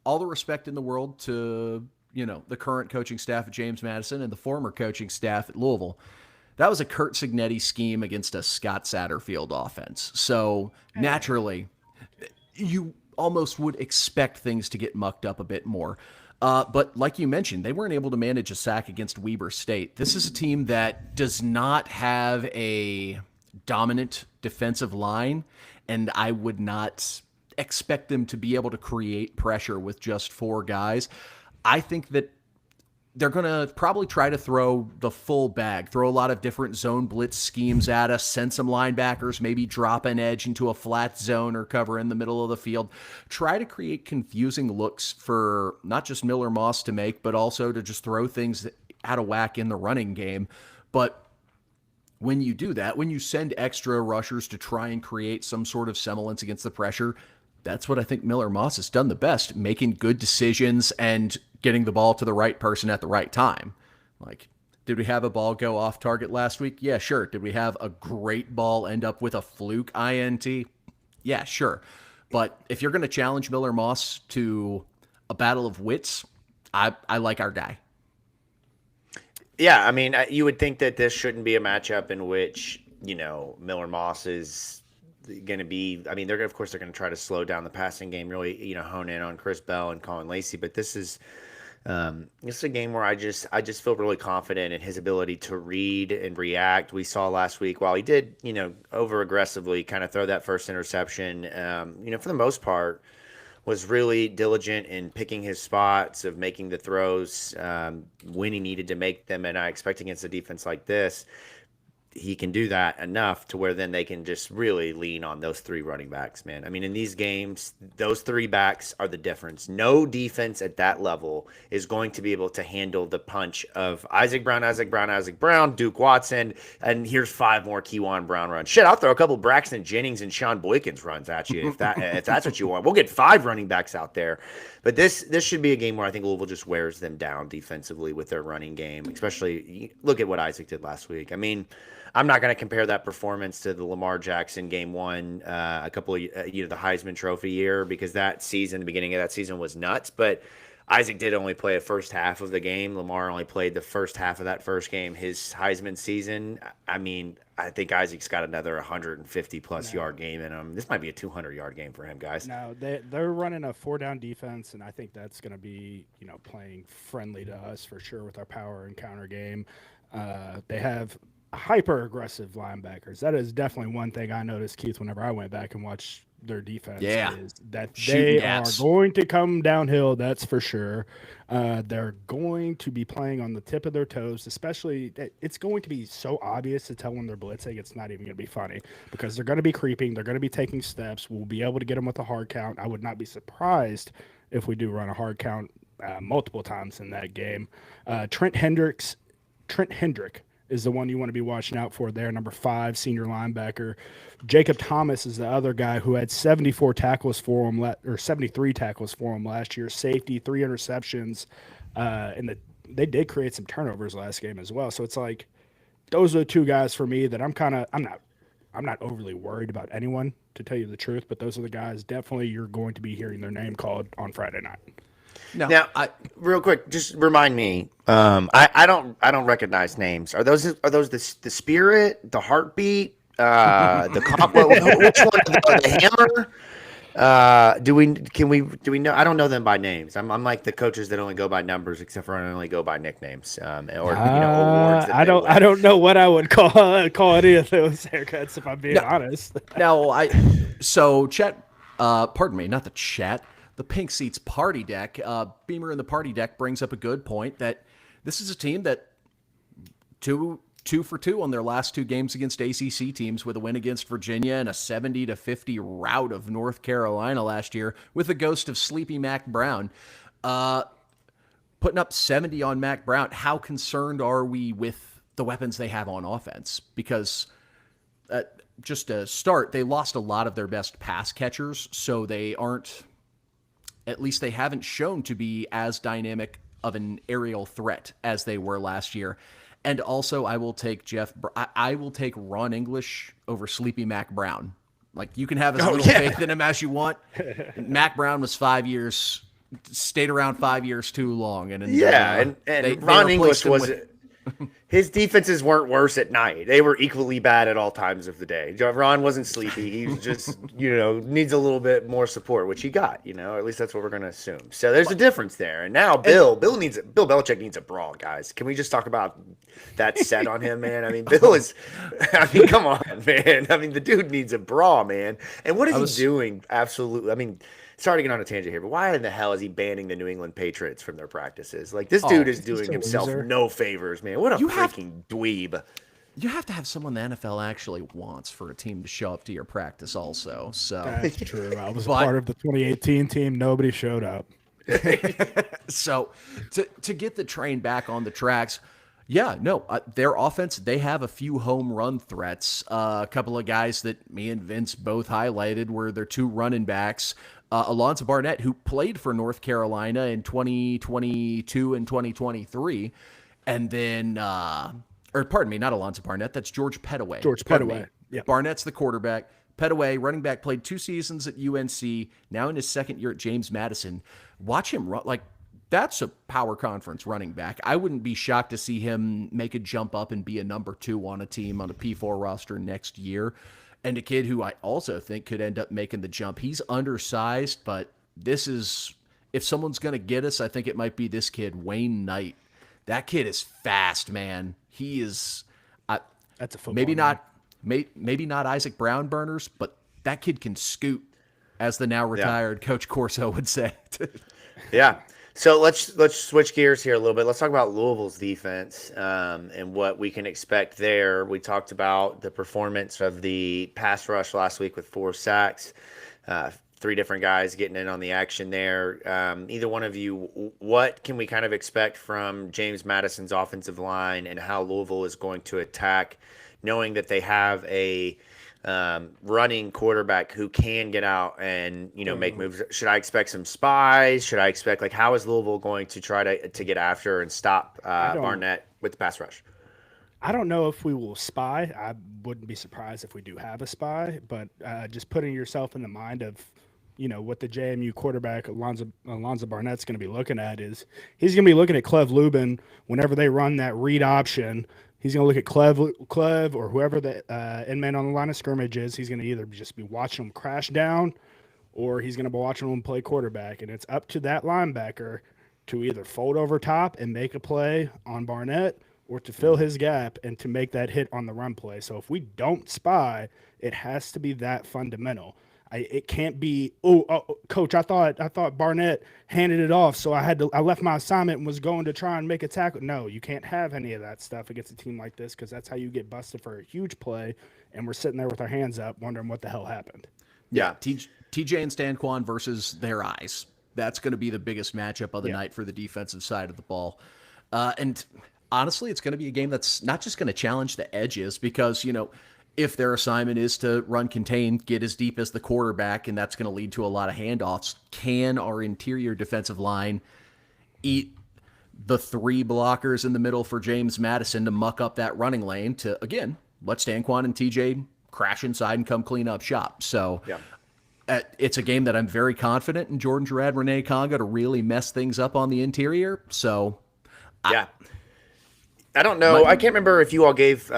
all the respect in the world to the current coaching staff at James Madison and the former coaching staff at Louisville. That was a Kurt Cignetti scheme against a Scott Satterfield offense. So naturally, you almost would expect things to get mucked up a bit more. But like you mentioned, they weren't able to manage a sack against Weber State. This is a team that does not have a dominant defensive line, and I would not expect them to be able to create pressure with just 4 guys. I think that they're going to probably try to throw the full bag, throw a lot of different zone blitz schemes at us, send some linebackers, maybe drop an edge into a flat zone or cover in the middle of the field. Try to create confusing looks for not just Miller Moss to make, but also to just throw things out of whack in the running game. But when you do that, when you send extra rushers to try and create some sort of semblance against the pressure, that's what I think Miller Moss has done the best, making good decisions and getting the ball to the right person at the right time. Like, did we have a ball go off target last week? Yeah, sure. Did we have a great ball end up with a fluke INT? Yeah, sure. But if you're going to challenge Miller Moss to a battle of wits, I like our guy. Yeah, I mean, you would think that this shouldn't be a matchup in which, Miller Moss is going to be, I mean, of course, they're going to try to slow down the passing game, really, hone in on Chris Bell and Colin Lacey. But this is a game where I just feel really confident in his ability to read and react. We saw last week, while he did, over aggressively kind of throw that first interception, for the most part, was really diligent in picking his spots, of making the throws when he needed to make them. And I expect against a defense like this, he can do that enough to where then they can just really lean on those 3 running backs, man. I mean, in these games, those 3 backs are the difference. No defense at that level is going to be able to handle the punch of Isaac Brown, Duke Watson, and here's 5 more Kejuan Brown runs. Shit, I'll throw a couple Braxton Jennings and Sean Boykins runs at you if that's what you want. We'll get 5 running backs out there. But this should be a game where I think Louisville just wears them down defensively with their running game, especially look at what Isaac did last week. I mean, I'm not going to compare that performance to the Lamar Jackson game 1, a couple of, the Heisman Trophy year, because the beginning of that season was nuts. But Isaac did only play a first half of the game. Lamar only played the first half of that first game. His Heisman season, I mean, I think Isaac's got another 150-plus yard game in him. This might be a 200-yard game for him, guys. No, they're running a 4-down defense, and I think that's going to be, playing friendly to us for sure with our power and counter game. They have hyper-aggressive linebackers. That is definitely one thing I noticed, Keith, whenever I went back and watched their defense, is that they are going to come downhill, that's for sure. They're going to be playing on the tip of their toes, especially it's going to be so obvious to tell when they're blitzing. It's not even going to be funny because they're going to be creeping. They're going to be taking steps. We'll be able to get them with a hard count. I would not be surprised if we do run a hard count multiple times in that game. Trent Hendrick is the one you want to be watching out for there, number 5, senior linebacker. Jacob Thomas is the other guy who had 73 tackles for him last year. Safety, 3 interceptions, and they did create some turnovers last game as well. So it's like those are the 2 guys for me that I'm not overly worried about anyone, to tell you the truth, but those are the guys definitely you're going to be hearing their name called on Friday night. Now, real quick, just remind me. I don't recognize names. Are those the Spirit, the Heartbeat, the Cop? Which one? The Hammer? Do we know? I don't know them by names. I'm like the coaches that only go by numbers, except for I only go by nicknames or awards. I don't know what I would call any of those haircuts, if I'm being honest. The Pink Seats Party Deck, Beamer in the Party Deck brings up a good point that this is a team that 2 for 2 on their last 2 games against ACC teams, with a win against Virginia and a 70-50 rout of North Carolina last year with the ghost of Sleepy Mac Brown. Putting up 70 on Mac Brown, how concerned are we with the weapons they have on offense? Because just to start, they lost a lot of their best pass catchers, so they aren't... At least they haven't shown to be as dynamic of an aerial threat as they were last year. And also, I will take Ron English over Sleepy Mac Brown. Like, you can have as little faith in him as you want. Mac Brown was 5 years, stayed around 5 years too long. And Ron English was his defenses weren't worse at night. They were equally bad at all times of the day. Ron wasn't sleepy. He was just, needs a little bit more support, which he got, or at least that's what we're going to assume. So there's a difference there. And now Bill Belichick needs a brawl, guys. Can we just talk about that set on him, man? I mean, come on, man. I mean, the dude needs a brawl, man. And what is he doing? Absolutely. I mean, sorry to get on a tangent here, but why in the hell is he banning the New England Patriots from their practices? Like, this dude is doing himself no favors, man. What a freaking dweeb. You have to have someone the NFL actually wants for a team to show up to your practice also. So that's true. I was part of the 2018 team. Nobody showed up. So to get the train back on the tracks, their offense, they have a few home run threats. A couple of guys that me and Vince both highlighted were their two running backs. Alonzo Barnett, who played for North Carolina in 2022 and 2023. And then, pardon me, not Alonzo Barnett. That's George Pettaway. Yeah. Barnett's the quarterback. Pettaway, running back, played 2 seasons at UNC, now in his second year at James Madison. Watch him run. Like, that's a power conference running back. I wouldn't be shocked to see him make a jump up and be a number 2 on a team on a P4 roster next year. And a kid who I also think could end up making the jump. He's undersized, but this is, if someone's going to get us, I think it might be this kid, Wayne Knight. That kid is fast, man. He is. That's a football. Maybe not Isaac Brown burners, but that kid can scoot, as the now retired Coach Corso would say. Yeah. So let's switch gears here a little bit. Let's talk about Louisville's defense and what we can expect there. We talked about the performance of the pass rush last week with 4 sacks, 3 different guys getting in on the action there. Either one of you, what can we kind of expect from James Madison's offensive line and how Louisville is going to attack, knowing that they have a running quarterback who can get out and make moves? Should I expect some spies? Should I expect, like, how is Louisville going to try to get after and stop Barnett with the pass rush? I don't know if we will spy. I wouldn't be surprised if we do have a spy, but just putting yourself in the mind of what the JMU quarterback Alonzo Barnett's going to be looking at is he's going to be looking at Clev Lubin whenever they run that read option. He's going to look at Clev or whoever the end man on the line of scrimmage is. He's going to either just be watching him crash down or he's going to be watching him play quarterback. And it's up to that linebacker to either fold over top and make a play on Barnett or to fill his gap and to make that hit on the run play. So if we don't spy, it has to be that fundamental. It can't be, coach, I thought Barnett handed it off, so I left my assignment and was going to try and make a tackle. No, you can't have any of that stuff against a team like this because that's how you get busted for a huge play, and we're sitting there with our hands up wondering what the hell happened. Yeah, TJ and Stanquan versus their eyes. That's going to be the biggest matchup of the night for the defensive side of the ball. And honestly, it's going to be a game that's not just going to challenge the edges because, if their assignment is to run contain, get as deep as the quarterback, and that's going to lead to a lot of handoffs, can our interior defensive line eat the 3 blockers in the middle for James Madison to muck up that running lane to, again, let Stanquan and TJ crash inside and come clean up shop? So it's a game that I'm very confident in Jordan Gerard, Renee Conga to really mess things up on the interior. So I don't know. I can't remember if you all gave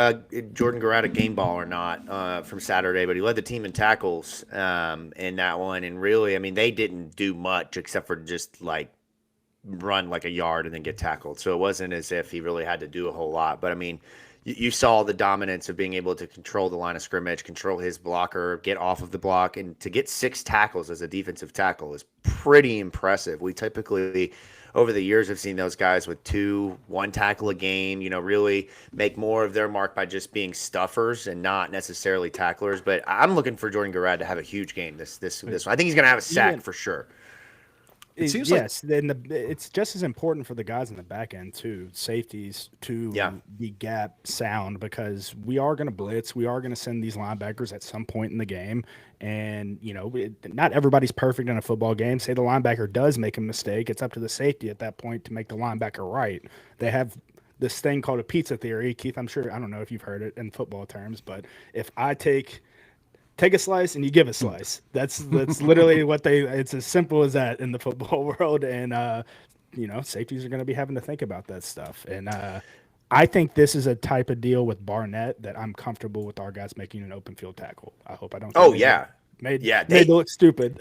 Jordan Garrett a game ball or not from Saturday, but he led the team in tackles in that one. And really, I mean, they didn't do much except for just like run like a yard and then get tackled. So it wasn't as if he really had to do a whole lot. But I mean, you saw the dominance of being able to control the line of scrimmage, control his blocker, get off of the block, and to get 6 tackles as a defensive tackle is pretty impressive. We typically, over the years, have seen those guys with 1 tackle a game, really make more of their mark by just being stuffers and not necessarily tacklers. But I'm looking for Jordan Garrett to have a huge game this one. I think he's going to have a sack for sure. It seems yes, then it's just as important for the guys in the back end too, safeties to be gap sound, because we are going to blitz, we are going to send these linebackers at some point in the game, and not everybody's perfect in a football game. Say the linebacker does make a mistake, it's up to the safety at that point to make the linebacker right. They have this thing called a pizza theory, Keith. I don't know if you've heard it in football terms, but if I take a slice and you give a slice. That's literally it's as simple as that in the football world. And, safeties are going to be having to think about that stuff. And I think this is a type of deal with Barnett that I'm comfortable with our guys making an open field tackle. I hope I don't. Oh yeah. Made to look stupid.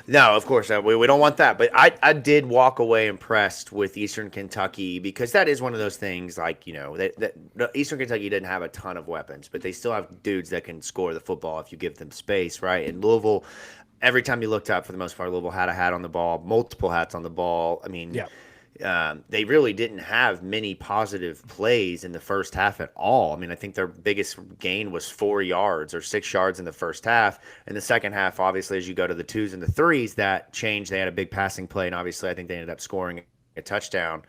No, of course we don't want that. But I did walk away impressed with Eastern Kentucky because that is one of those things. Like that Eastern Kentucky didn't have a ton of weapons, but they still have dudes that can score the football if you give them space, right? And Louisville, every time you looked up, for the most part, Louisville had a hat on the ball, multiple hats on the ball. I mean, yeah. They really didn't have many positive plays in the first half at all. I mean, I think their biggest gain was 4 yards or 6 yards in the first half. In the second half, obviously, as you go to the 2s and the 3s, that changed. They had a big passing play, and obviously I think they ended up scoring a touchdown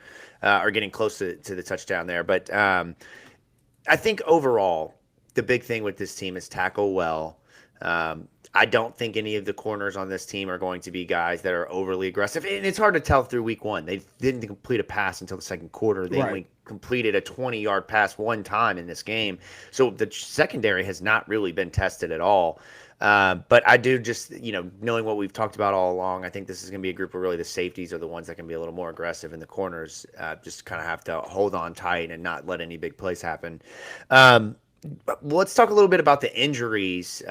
or getting close to the touchdown there. But I think overall, the big thing with this team is tackle well. I don't think any of the corners on this team are going to be guys that are overly aggressive. And it's hard to tell through week one. They didn't complete a pass until the second quarter. They only completed a 20-yard pass one time in this game. So the secondary has not really been tested at all. But I do just, knowing what we've talked about all along, I think this is going to be a group where really the safeties are the ones that can be a little more aggressive, and the corners just kind of have to hold on tight and not let any big plays happen. Let's talk a little bit about the injuries.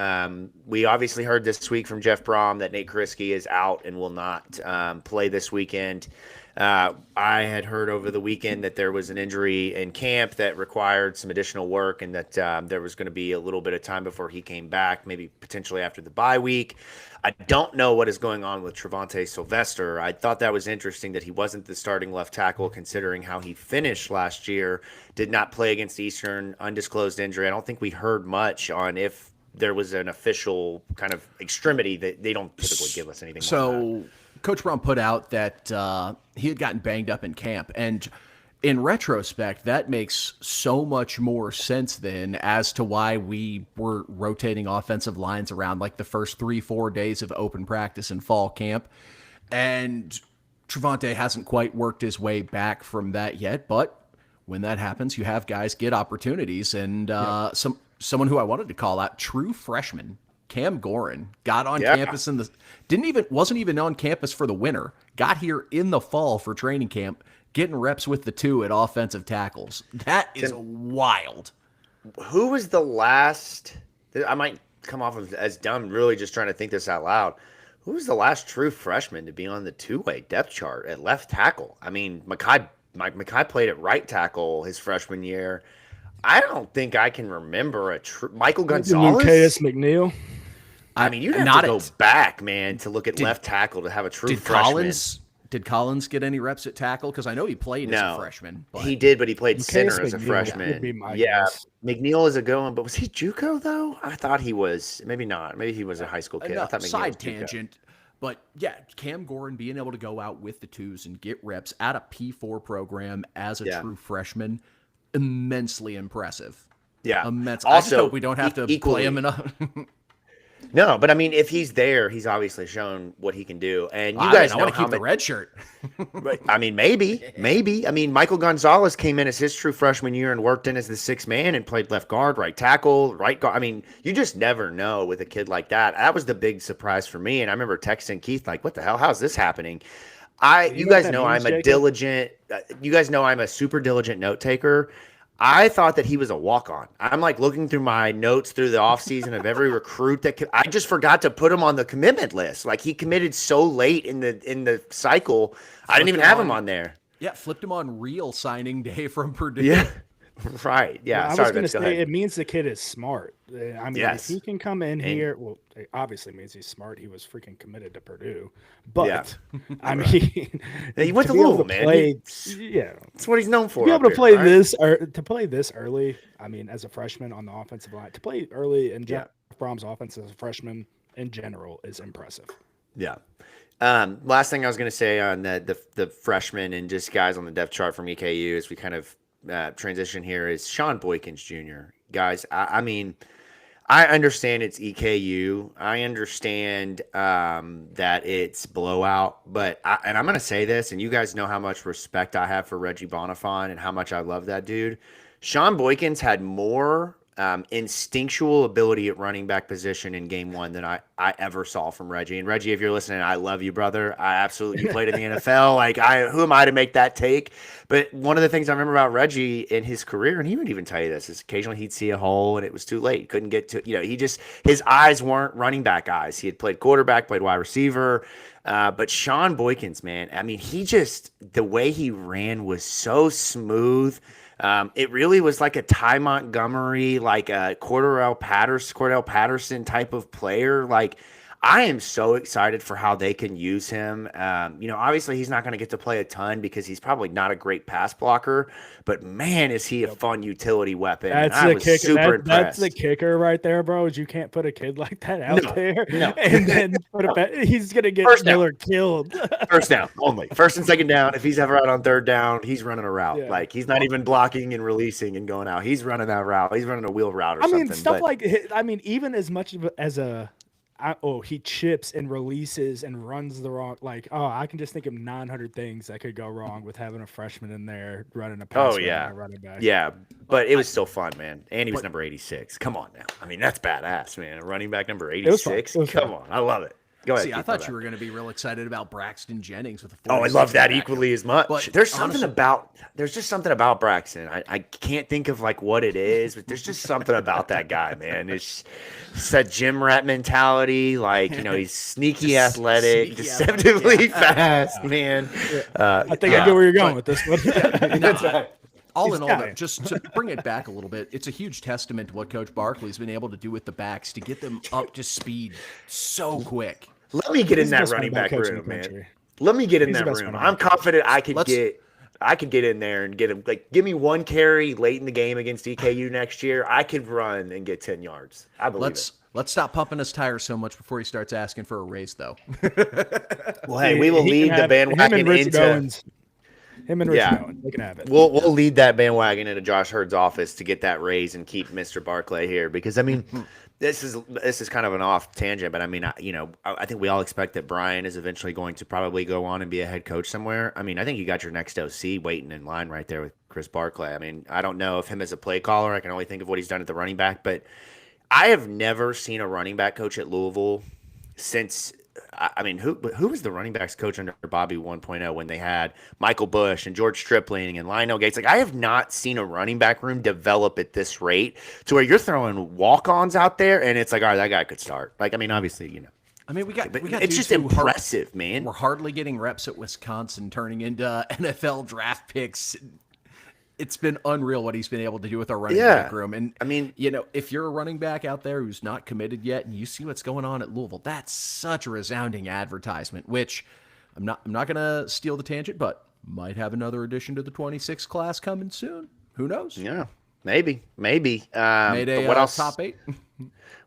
We obviously heard this week from Jeff Brom that Nate Kariski is out and will not play this weekend. I had heard over the weekend that there was an injury in camp that required some additional work, and that there was going to be a little bit of time before he came back, maybe potentially after the bye week. I don't know what is going on with Trevante Sylvester. I thought that was interesting that he wasn't the starting left tackle, considering how he finished last year. Did not play against Eastern, undisclosed injury. I don't think we heard much on if there was an official kind of extremity. That they don't typically give us anything. So Coach Brown put out that he had gotten banged up in camp, and in retrospect, that makes so much more sense then as to why we were rotating offensive lines around like the first 3-4 days of open practice and fall camp. And Trevante hasn't quite worked his way back from that yet, but when that happens, you have guys get opportunities. And someone who I wanted to call out, true freshman Cam Gorin, got on campus wasn't even on campus for the winter, got here in the fall for training camp, getting reps with the 2 at offensive tackles. That is wild. Who was the last? I might come off as dumb, really just trying to think this out loud. Who was the last true freshman to be on the 2-way depth chart at left tackle? I mean, Makai played at right tackle his freshman year. I don't think I can remember a true Michael Gonzalez. Lucas McNeil. I mean, you'd have to go back, man, to look at left tackle to have a true freshman. Did Collins get any reps at tackle? Because I know he played as a freshman. But he did, but he played center as a McNeil freshman. would be my guess. McNeil is a good one, but was he JUCO though? I thought he was. Maybe not. Maybe he was a high school kid. I thought McNeil side was JUCO. tangent. But yeah, Cam Gorin being able to go out with the 2s and get reps at a P4 program as a true freshman, immensely impressive. Yeah, immense. Also, I just hope we don't have to play him enough. No, but I mean, if he's there, he's obviously shown what he can do. And you guys know want to keep the red shirt. I mean, maybe. I mean, Michael Gonzalez came in as his true freshman year and worked in as the 6th man and played left guard, right tackle, right guard. I mean, you just never know with a kid like that. That was the big surprise for me. And I remember texting Keith like, "What the hell? How's this happening?" You guys know I'm a diligent. You guys know I'm a super diligent note taker. I thought that he was a walk-on. I'm like looking through my notes through the offseason of every recruit I just forgot to put him on the commitment list. Like he committed so late in the cycle. I didn't even have him on there. Yeah, flipped him on real signing day from Purdue. Yeah. Right. Yeah. Well, I was going to say it means the kid is smart. I mean, if he can come in here, well, it obviously means he's smart. He was freaking committed to Purdue. But I mean, he went to Louisville, man. That's what he's known for. To be able to play this early. I mean, as a freshman on the offensive line, to play early in Jeff Brom's offense as a freshman in general is impressive. Yeah. Last thing I was going to say on the freshmen and just guys on the depth chart from EKU as we kind of transition here is Sean Boykins Jr. Guys, I mean, I understand it's EKU. I understand that it's blowout, but I'm going to say this, and you guys know how much respect I have for Reggie Bonifant and how much I love that dude. Sean Boykins had more instinctual ability at running back position in game one than I ever saw from Reggie. And Reggie, if you're listening, I love you, brother. I absolutely, you played in the NFL. Like, who am I to make that take? But one of the things I remember about Reggie in his career, and he would even tell you this, is occasionally he'd see a hole and it was too late. Couldn't get to, his eyes weren't running back eyes. He had played quarterback, played wide receiver. But Sean Boykins, man, I mean, the way he ran was so smooth. It really was like a Ty Montgomery, like a Cordell Patterson type of player. Like, I am so excited for how they can use him. Obviously he's not going to get to play a ton because he's probably not a great pass blocker, but man, is he a fun utility weapon. That's the kicker. That's the kicker right there, bro. Is you can't put a kid like that out there and then put it back. He's going to get Miller killed. First down only. First and second down. If he's ever out on third down, he's running a route. Yeah. Like, he's not even blocking and releasing and going out. He's running that route. He's running a wheel route or something. Even as much as a he chips and releases and runs the wrong. Like, I can just think of 900 things that could go wrong with having a freshman in there running a pass. Running back. Yeah, but it was still fun, man. And he was number 86. Come on now. I mean, that's badass, man. Running back number 86. Come on, I love it. Go ahead. See, I thought you were going to be real excited about Braxton Jennings with the. I love that equally as much. But there's just something about Braxton. I can't think of like what it is, but there's just something about that guy, man. It's that gym rat mentality. Like, he's sneaky, athletic, deceptively fast, man. I think I get where you're going with this one. That's right. All in all, just to bring it back a little bit, it's a huge testament to what Coach Barkley's been able to do with the backs to get them up to speed so quick. Let me get in that running back room, man. Let me get in that room. I'm confident I can get in there and get him. Like, give me one carry late in the game against EKU next year. I could run and get 10 yards. I believe it. Let's stop pumping his tires so much before he starts asking for a raise, though. Well, hey, we will lead the bandwagon into. Him and Rich Owen, they can have it. We'll lead that bandwagon into Josh Hurd's office to get that raise and keep Mr. Barclay here, because I mean, this is kind of an off tangent, but I mean, I think we all expect that Brian is eventually going to probably go on and be a head coach somewhere. I mean, I think you got your next OC waiting in line right there with Chris Barclay. I mean, I don't know if him as a play caller, I can only think of what he's done at the running back, but I have never seen a running back coach at Louisville since. I mean, who was the running backs coach under Bobby 1.0 when they had Michael Bush and George Stripling and Lionel Gates? Like, I have not seen a running back room develop at this rate to where you're throwing walk-ons out there and it's like, all right, that guy could start. Like, I mean, obviously, I mean, we got it's just impressive, man. We're hardly getting reps at Wisconsin, turning into NFL draft picks. It's been unreal what he's been able to do with our running back room. And I mean, if you're a running back out there who's not committed yet and you see what's going on at Louisville, that's such a resounding advertisement, which I'm not going to steal the tangent, but might have another addition to the 26 class coming soon. Who knows? Yeah, maybe. Mayday top 8.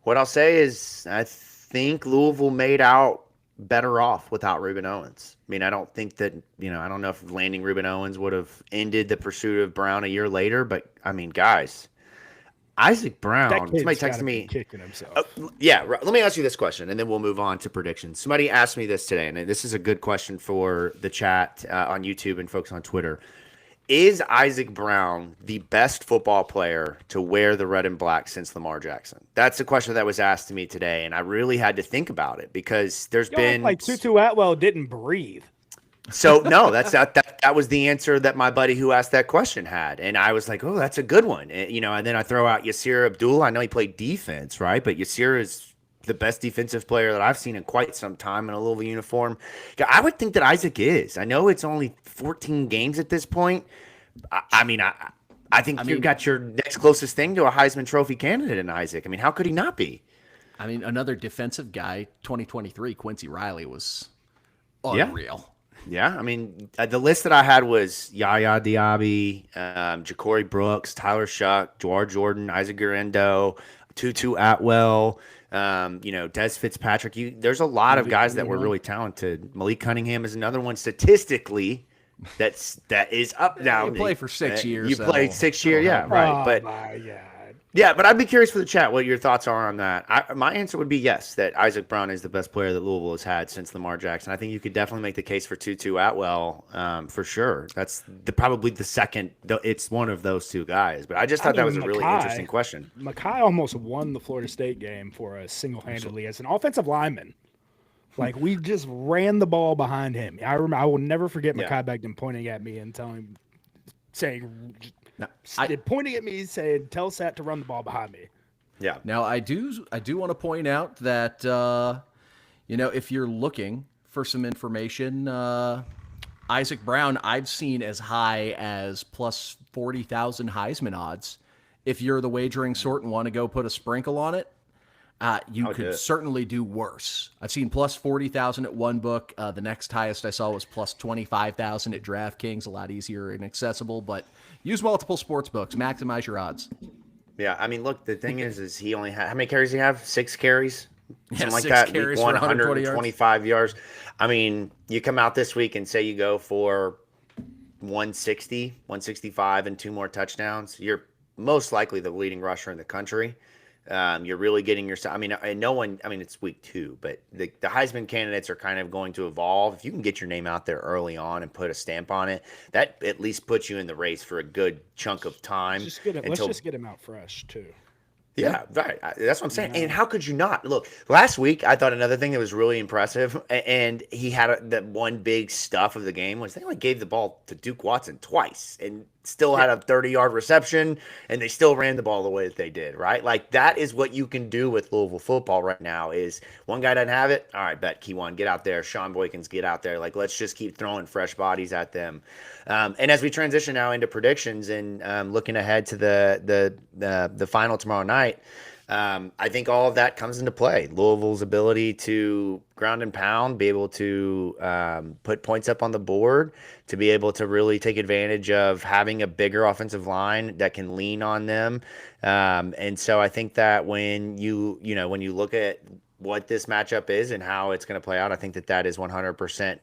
What I'll say is I think Louisville made out better off without Ruben Owens. I mean, I don't think that, I don't know if landing Ruben Owens would have ended the pursuit of Brown a year later, but I mean, guys, Isaac Brown, somebody texted me. Kicking himself. Let me ask you this question and then we'll move on to predictions. Somebody asked me this today, and this is a good question for the chat on YouTube and folks on Twitter. Is Isaac Brown the best football player to wear the red and black since Lamar Jackson? That's a question that was asked to me today, and I really had to think about it because there's been like Tutu Atwell didn't breathe. So no, that was the answer that my buddy who asked that question had, and I was like, oh, that's a good one, and then I throw out Yasir Abdullah. I know he played defense, right? But Yasir is the best defensive player that I've seen in quite some time in a Louisville uniform. I would think that Isaac is. I know it's only 14 games at this point. I think you've got your next closest thing to a Heisman Trophy candidate in Isaac. I mean, how could he not be? I mean, another defensive guy, 2023, Quincy Riley was unreal. Yeah, I mean, the list that I had was Yaya Diaby, Ja'Cory Brooks, Tyler Shuck, Jawar Jordan, Isaac Guerrero, Tutu Atwell, Des Fitzpatrick. There's a lot of guys that were really talented. Malik Cunningham is another one statistically that is up now. You play for 6 years. You played 6 years, yeah, right. Oh, but my God. Yeah, but I'd be curious for the chat what your thoughts are on that. My answer would be yes, that Isaac Brown is the best player that Louisville has had since Lamar Jackson. I think you could definitely make the case for Tutu Atwell for sure. That's probably the second. It's one of those two guys. But I just thought that was a really interesting question. Makai almost won the Florida State game for us single-handedly as an offensive lineman. Like, we just ran the ball behind him. I will never forget Makai Begden pointing at me and pointing at me saying, "Tell Sat to run the ball behind me." Yeah. Now I do want to point out that if you're looking for some information, Isaac Brown I've seen as high as plus 40,000 Heisman odds. If you're the wagering sort and want to go put a sprinkle on it, you could certainly do worse. I've seen plus 40,000 at one book. The next highest I saw was plus 25,000 at DraftKings. A lot easier and accessible, but use multiple sports books. Maximize your odds. Yeah, I mean, look, the thing is he only had, how many carries did he have? 6 carries? Something like 6 that. carries Week 1, for 125 yards. I mean, you come out this week and say you go for 160, 165, and 2 more touchdowns. You're most likely the leading rusher in the country. You're really getting yourself. I mean, it's week 2, but the Heisman candidates are kind of going to evolve. If you can get your name out there early on and put a stamp on it, that at least puts you in the race for a good chunk of time. Let's just get him out fresh too. Yeah, right. That's what I'm saying. And how could you not? Look, last week, I thought another thing that was really impressive, and he had that one big stuff of the game was they only gave the ball to Duke Watson twice and still had a 30-yard reception, and they still ran the ball the way that they did, right? Like, that is what you can do with Louisville football right now is one guy doesn't have it. All right, bet Keywan, get out there. Sean Boykins, get out there. Like, let's just keep throwing fresh bodies at them. And as we transition now into predictions and looking ahead to the final tomorrow night, I think all of that comes into play. Louisville's ability to ground and pound, be able to put points up on the board, to be able to really take advantage of having a bigger offensive line that can lean on them. And so I think that when you look at what this matchup is and how it's going to play out, I think that is 100%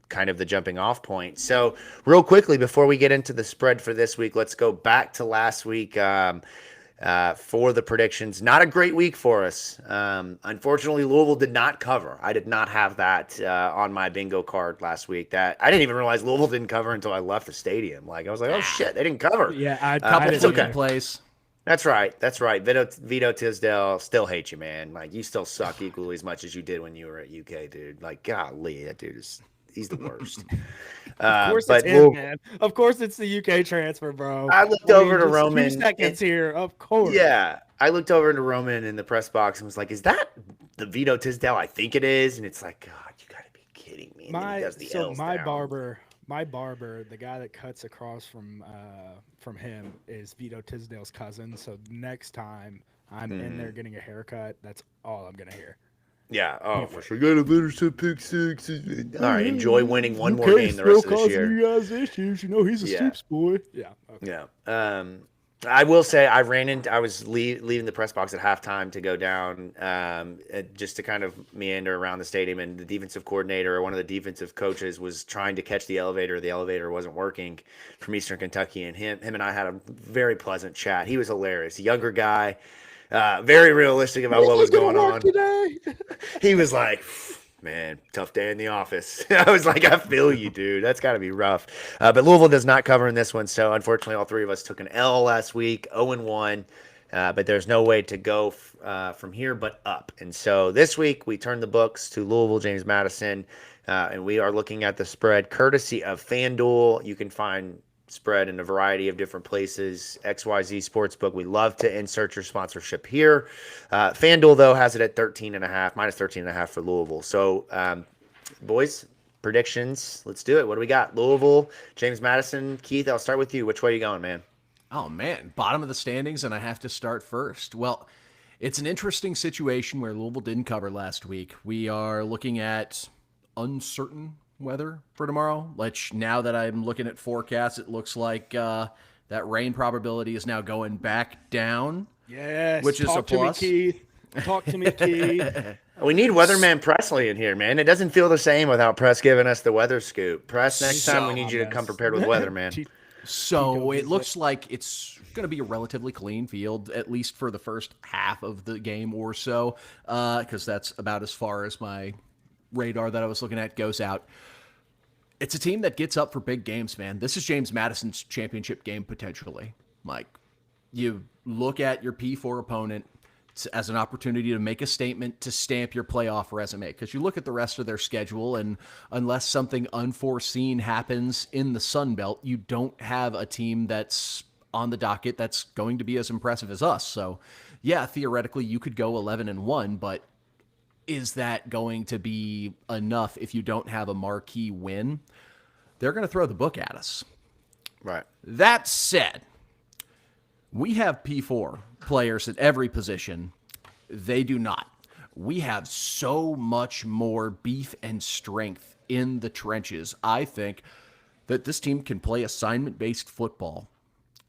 kind of the jumping off point. So real quickly, before we get into the spread for this week, let's go back to last week for the predictions. Not a great week for us. Unfortunately, Louisville did not cover. I did not have that on my bingo card last week. That I didn't even realize Louisville didn't cover until I left the stadium. Like, I was like, oh shit, they didn't cover. Yeah, a couple of plays. That's right. Vito Tisdale still hates you, man. Like, you still suck equally as much as you did when you were at UK, dude. Like, golly, that dude he's the worst. Of course it's him, man. Of course it's the UK transfer, bro. I looked over to Roman. 2 seconds here, of course. Yeah, I looked over to Roman in the press box and was like, "Is that the Vito Tisdale I think it is?" And it's like, God, you got to be kidding me. My barber, the guy that cuts across from him, is Vito Tisdale's cousin. So next time I'm in there getting a haircut, that's all I'm gonna hear. Yeah. Oh, for sure. Got a better pick 6. All right. Enjoy winning one more game the rest of this year. You guys issues. He's a Stoops boy. Yeah. Okay. Yeah. I will say I was leaving the press box at halftime to go down just to kind of meander around the stadium, and the defensive coordinator or one of the defensive coaches was trying to catch the elevator. The elevator wasn't working from Eastern Kentucky, and him and I had a very pleasant chat. He was hilarious. A younger guy. Very realistic about what was going on today. He was like, man, tough day in the office. I was like, I feel you, dude. That's got to be rough. But Louisville does not cover in this one. So unfortunately, all 3 of us took an L last week, 0-1. But there's no way to go from here but up. And so this week we turn the books to Louisville, James Madison, and we are looking at the spread courtesy of FanDuel. You can find spread in a variety of different places. XYZ Sportsbook. We love to insert your sponsorship here. FanDuel, though, has it at 13.5, minus 13.5 for Louisville. So, boys, predictions. Let's do it. What do we got? Louisville, James Madison. Keith, I'll start with you. Which way are you going, man? Oh, man. Bottom of the standings, and I have to start first. Well, it's an interesting situation where Louisville didn't cover last week. We are looking at uncertain weather for tomorrow. Now that I'm looking at forecasts, it looks like that rain probability is now going back down. Yes, which is a plus. Talk to me, Keith. We need Weatherman Presley in here, man. It doesn't feel the same without Press giving us the weather scoop. Press, next time we need you to come prepared with weather, man. So it looks like it's going to be a relatively clean field, at least for the first half of the game or so, because that's about as far as my radar that I was looking at goes out. It's a team that gets up for big games, man. This is James Madison's championship game, potentially. Like, you look at your P4 opponent as an opportunity to make a statement to stamp your playoff resume, because you look at the rest of their schedule, and unless something unforeseen happens in the Sun Belt, you don't have a team that's on the docket that's going to be as impressive as us. So yeah, theoretically you could go 11-1, but is that going to be enough if you don't have a marquee win? They're going to throw the book at us. Right. That said, we have P4 players at every position. They do not. We have so much more beef and strength in the trenches. I think that this team can play assignment-based football.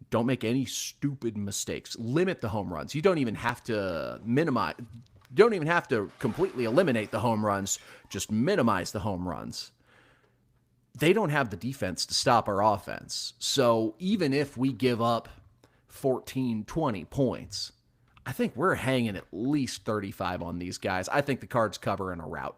Don't make any stupid mistakes. Limit the home runs. You don't even have to minimize. You don't even have to completely eliminate the home runs. Just minimize the home runs. They don't have the defense to stop our offense. So even if we give up 14, 20 points, I think we're hanging at least 35 on these guys. I think the Cards cover in a rout.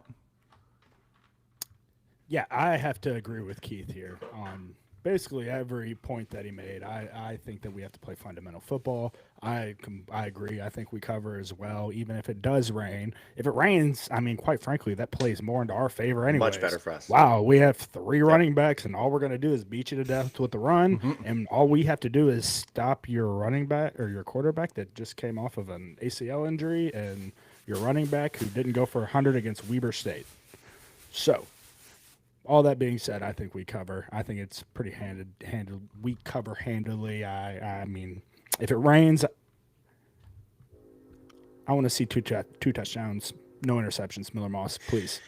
Yeah, I have to agree with Keith here on basically every point that he made. I think that we have to play fundamental football. I agree. I think we cover as well, even if it does rain. If it rains, I mean, quite frankly, that plays more into our favor anyway. Much better for us. Wow, we have 3 running backs, and all we're going to do is beat you to death with the run, and all we have to do is stop your running back or your quarterback that just came off of an ACL injury and your running back who didn't go for 100 against Weber State. So, all that being said, I think we cover. I think it's pretty handled. We cover handily. I mean, if it rains, I want to see two touchdowns, no interceptions. Miller Moss, please.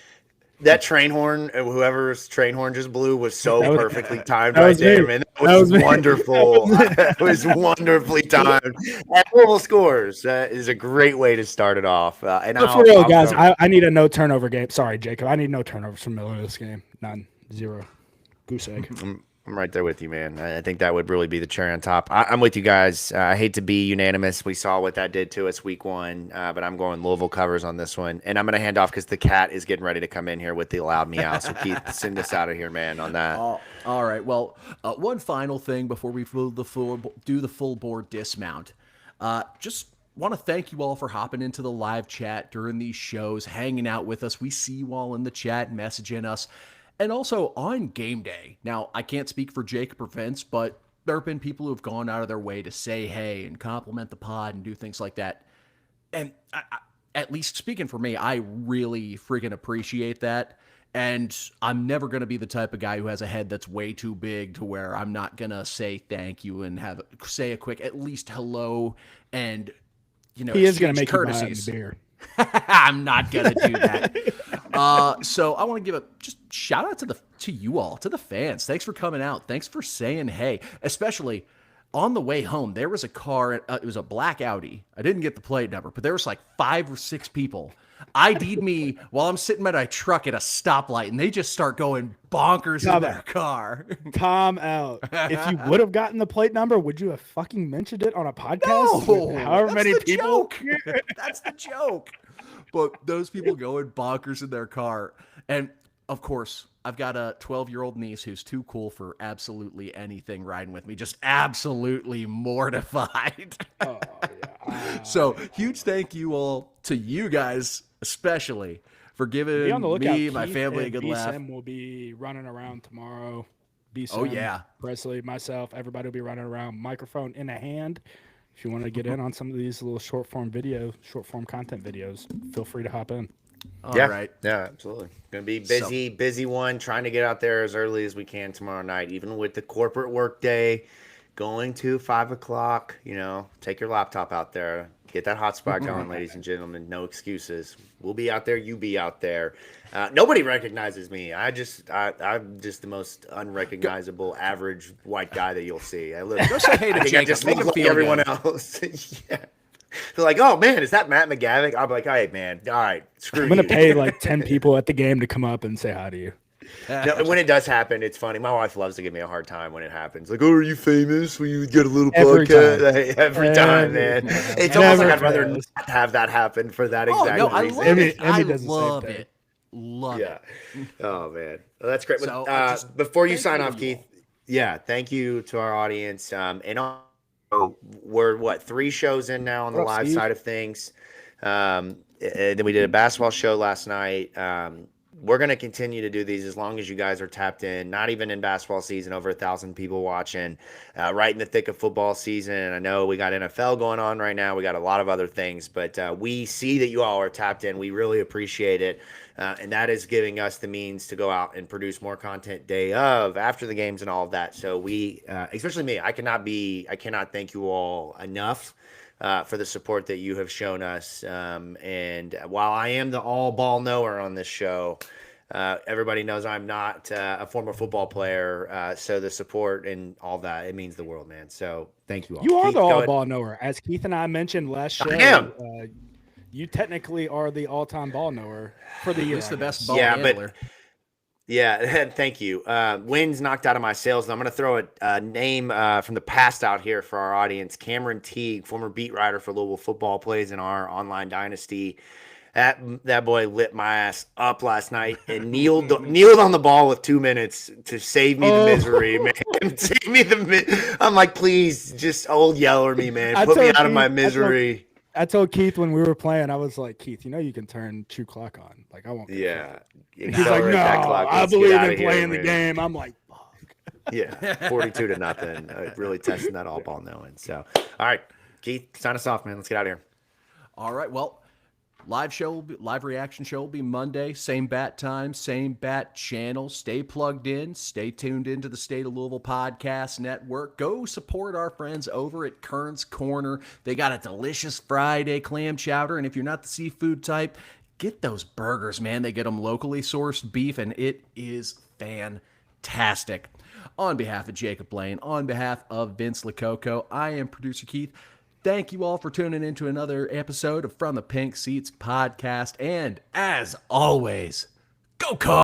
That train horn, whoever's train horn just blew, was so perfectly timed right there, man. That was wonderful. That was wonderfully timed. And Louisville scores. That is a great way to start it off. For real, guys, I need a no turnover game. Sorry, Jacob. I need no turnovers from Miller this game. None. 0. Goose egg. I'm right there with you, man. I think that would really be the cherry on top. I'm with you guys. I hate to be unanimous. We saw what that did to us week 1, but I'm going Louisville covers on this one. And I'm going to hand off because the cat is getting ready to come in here with the loud meow. So Keith, send us out of here, man, on that. All right. Well, one final thing before we do the full board dismount. Just want to thank you all for hopping into the live chat during these shows, hanging out with us. We see you all in the chat, messaging us. And also on game day. Now, I can't speak for Jacob or Vince, but there have been people who have gone out of their way to say hey and compliment the pod and do things like that. And at least speaking for me, I really freaking appreciate that. And I'm never going to be the type of guy who has a head that's way too big to where I'm not going to say thank you and say a quick at least hello and, he is going to make courtesies. You buy him a beer. I'm not going to do that. So I want to give a just shout out to you all, to the fans. Thanks for coming out. Thanks for saying hey, especially on the way home. There was a car. It was a black Audi. I didn't get the plate number, but there was like 5 or 6 people ID'd me while I'm sitting by my truck at a stoplight, and they just start going bonkers in their car. Time out. If you would have gotten the plate number, would you have fucking mentioned it on a podcast? No, however many people. That's the joke. But those people going bonkers in their car. And, of course, I've got a 12-year-old niece who's too cool for absolutely anything riding with me. Just absolutely mortified. Oh, yeah. So, huge thank you all to you guys, especially, for giving me, my family a good laugh. Will be running around tomorrow. Oh, yeah. Presley, myself, everybody will be running around, microphone in a hand. If you want to get in on some of these little short form content videos, feel free to hop in. All right. Yeah, absolutely. Going to be busy one, trying to get out there as early as we can tomorrow night, even with the corporate work day going to 5 o'clock. Take your laptop out there. Get that hotspot going, ladies and gentlemen. No excuses. We'll be out there. You be out there. Nobody recognizes me. I'm just the most unrecognizable average white guy that you'll see. Go say hey to Jacob. I just look like everyone else. Yeah. They're like, oh, man, is that Matt McGavick? I'll be like, hey, man, all right, screw you. I'm going to pay like 10 people at the game to come up and say hi to you. No, when it does happen, it's funny. My wife loves to give me a hard time when it happens. Like, oh, are you famous? Will you get a little podcast? Every time, man. It's almost like I'd rather not have that happen for that exact reason. I love it. I love it. Love it. Oh, man. Well, that's great. So, before you sign off, Keith, thank you to our audience. And we're, 3 shows in now on the live side of things. And then we did a basketball show last night. We're going to continue to do these as long as you guys are tapped in, not even in basketball season, over 1,000 people watching, right in the thick of football season. And I know we got NFL going on right now. We got a lot of other things, but we see that you all are tapped in. We really appreciate it. And that is giving us the means to go out and produce more content day of, after the games and all of that. So we, especially me, I cannot thank you all enough for the support that you have shown us. And while I am the all ball knower on this show, everybody knows I'm not a former football player. So the support and all that, it means the world, man. So thank you all. You are the all ball knower. As Keith and I mentioned last show, I am. You technically are the all-time ball knower for the year. He's the best ball handler. Thank you. Wins knocked out of my sails. I'm going to throw a name from the past out here for our audience. Cameron Teague, former beat writer for Louisville football, plays in our online dynasty. That boy lit my ass up last night and kneeled on the ball with 2 minutes to save me the misery, man. Save me I'm like, please, just old yeller me, man. Put me out of my misery. I told Keith when we were playing, I was like, Keith, you can turn True Clock on. Like, I won't. Yeah. He's like, no, I believe in playing the game. I'm like, fuck. 42-0. Really testing that all ball knowing. So, all right, Keith, sign us off, man. Let's get out of here. All right. Well, live reaction show will be Monday. Same bat time, same bat channel. Stay plugged in. Stay tuned into the State of Louisville Podcast Network. Go support our friends over at Kern's Corner. They got a delicious Friday clam chowder. And if you're not the seafood type, get those burgers, man. They get them locally sourced beef, and it is fantastic. On behalf of Jacob Blaine, on behalf of Vince Lococo, I am producer Keith. Thank you all for tuning into another episode of From the Pink Seats Podcast. And as always, go Cubs!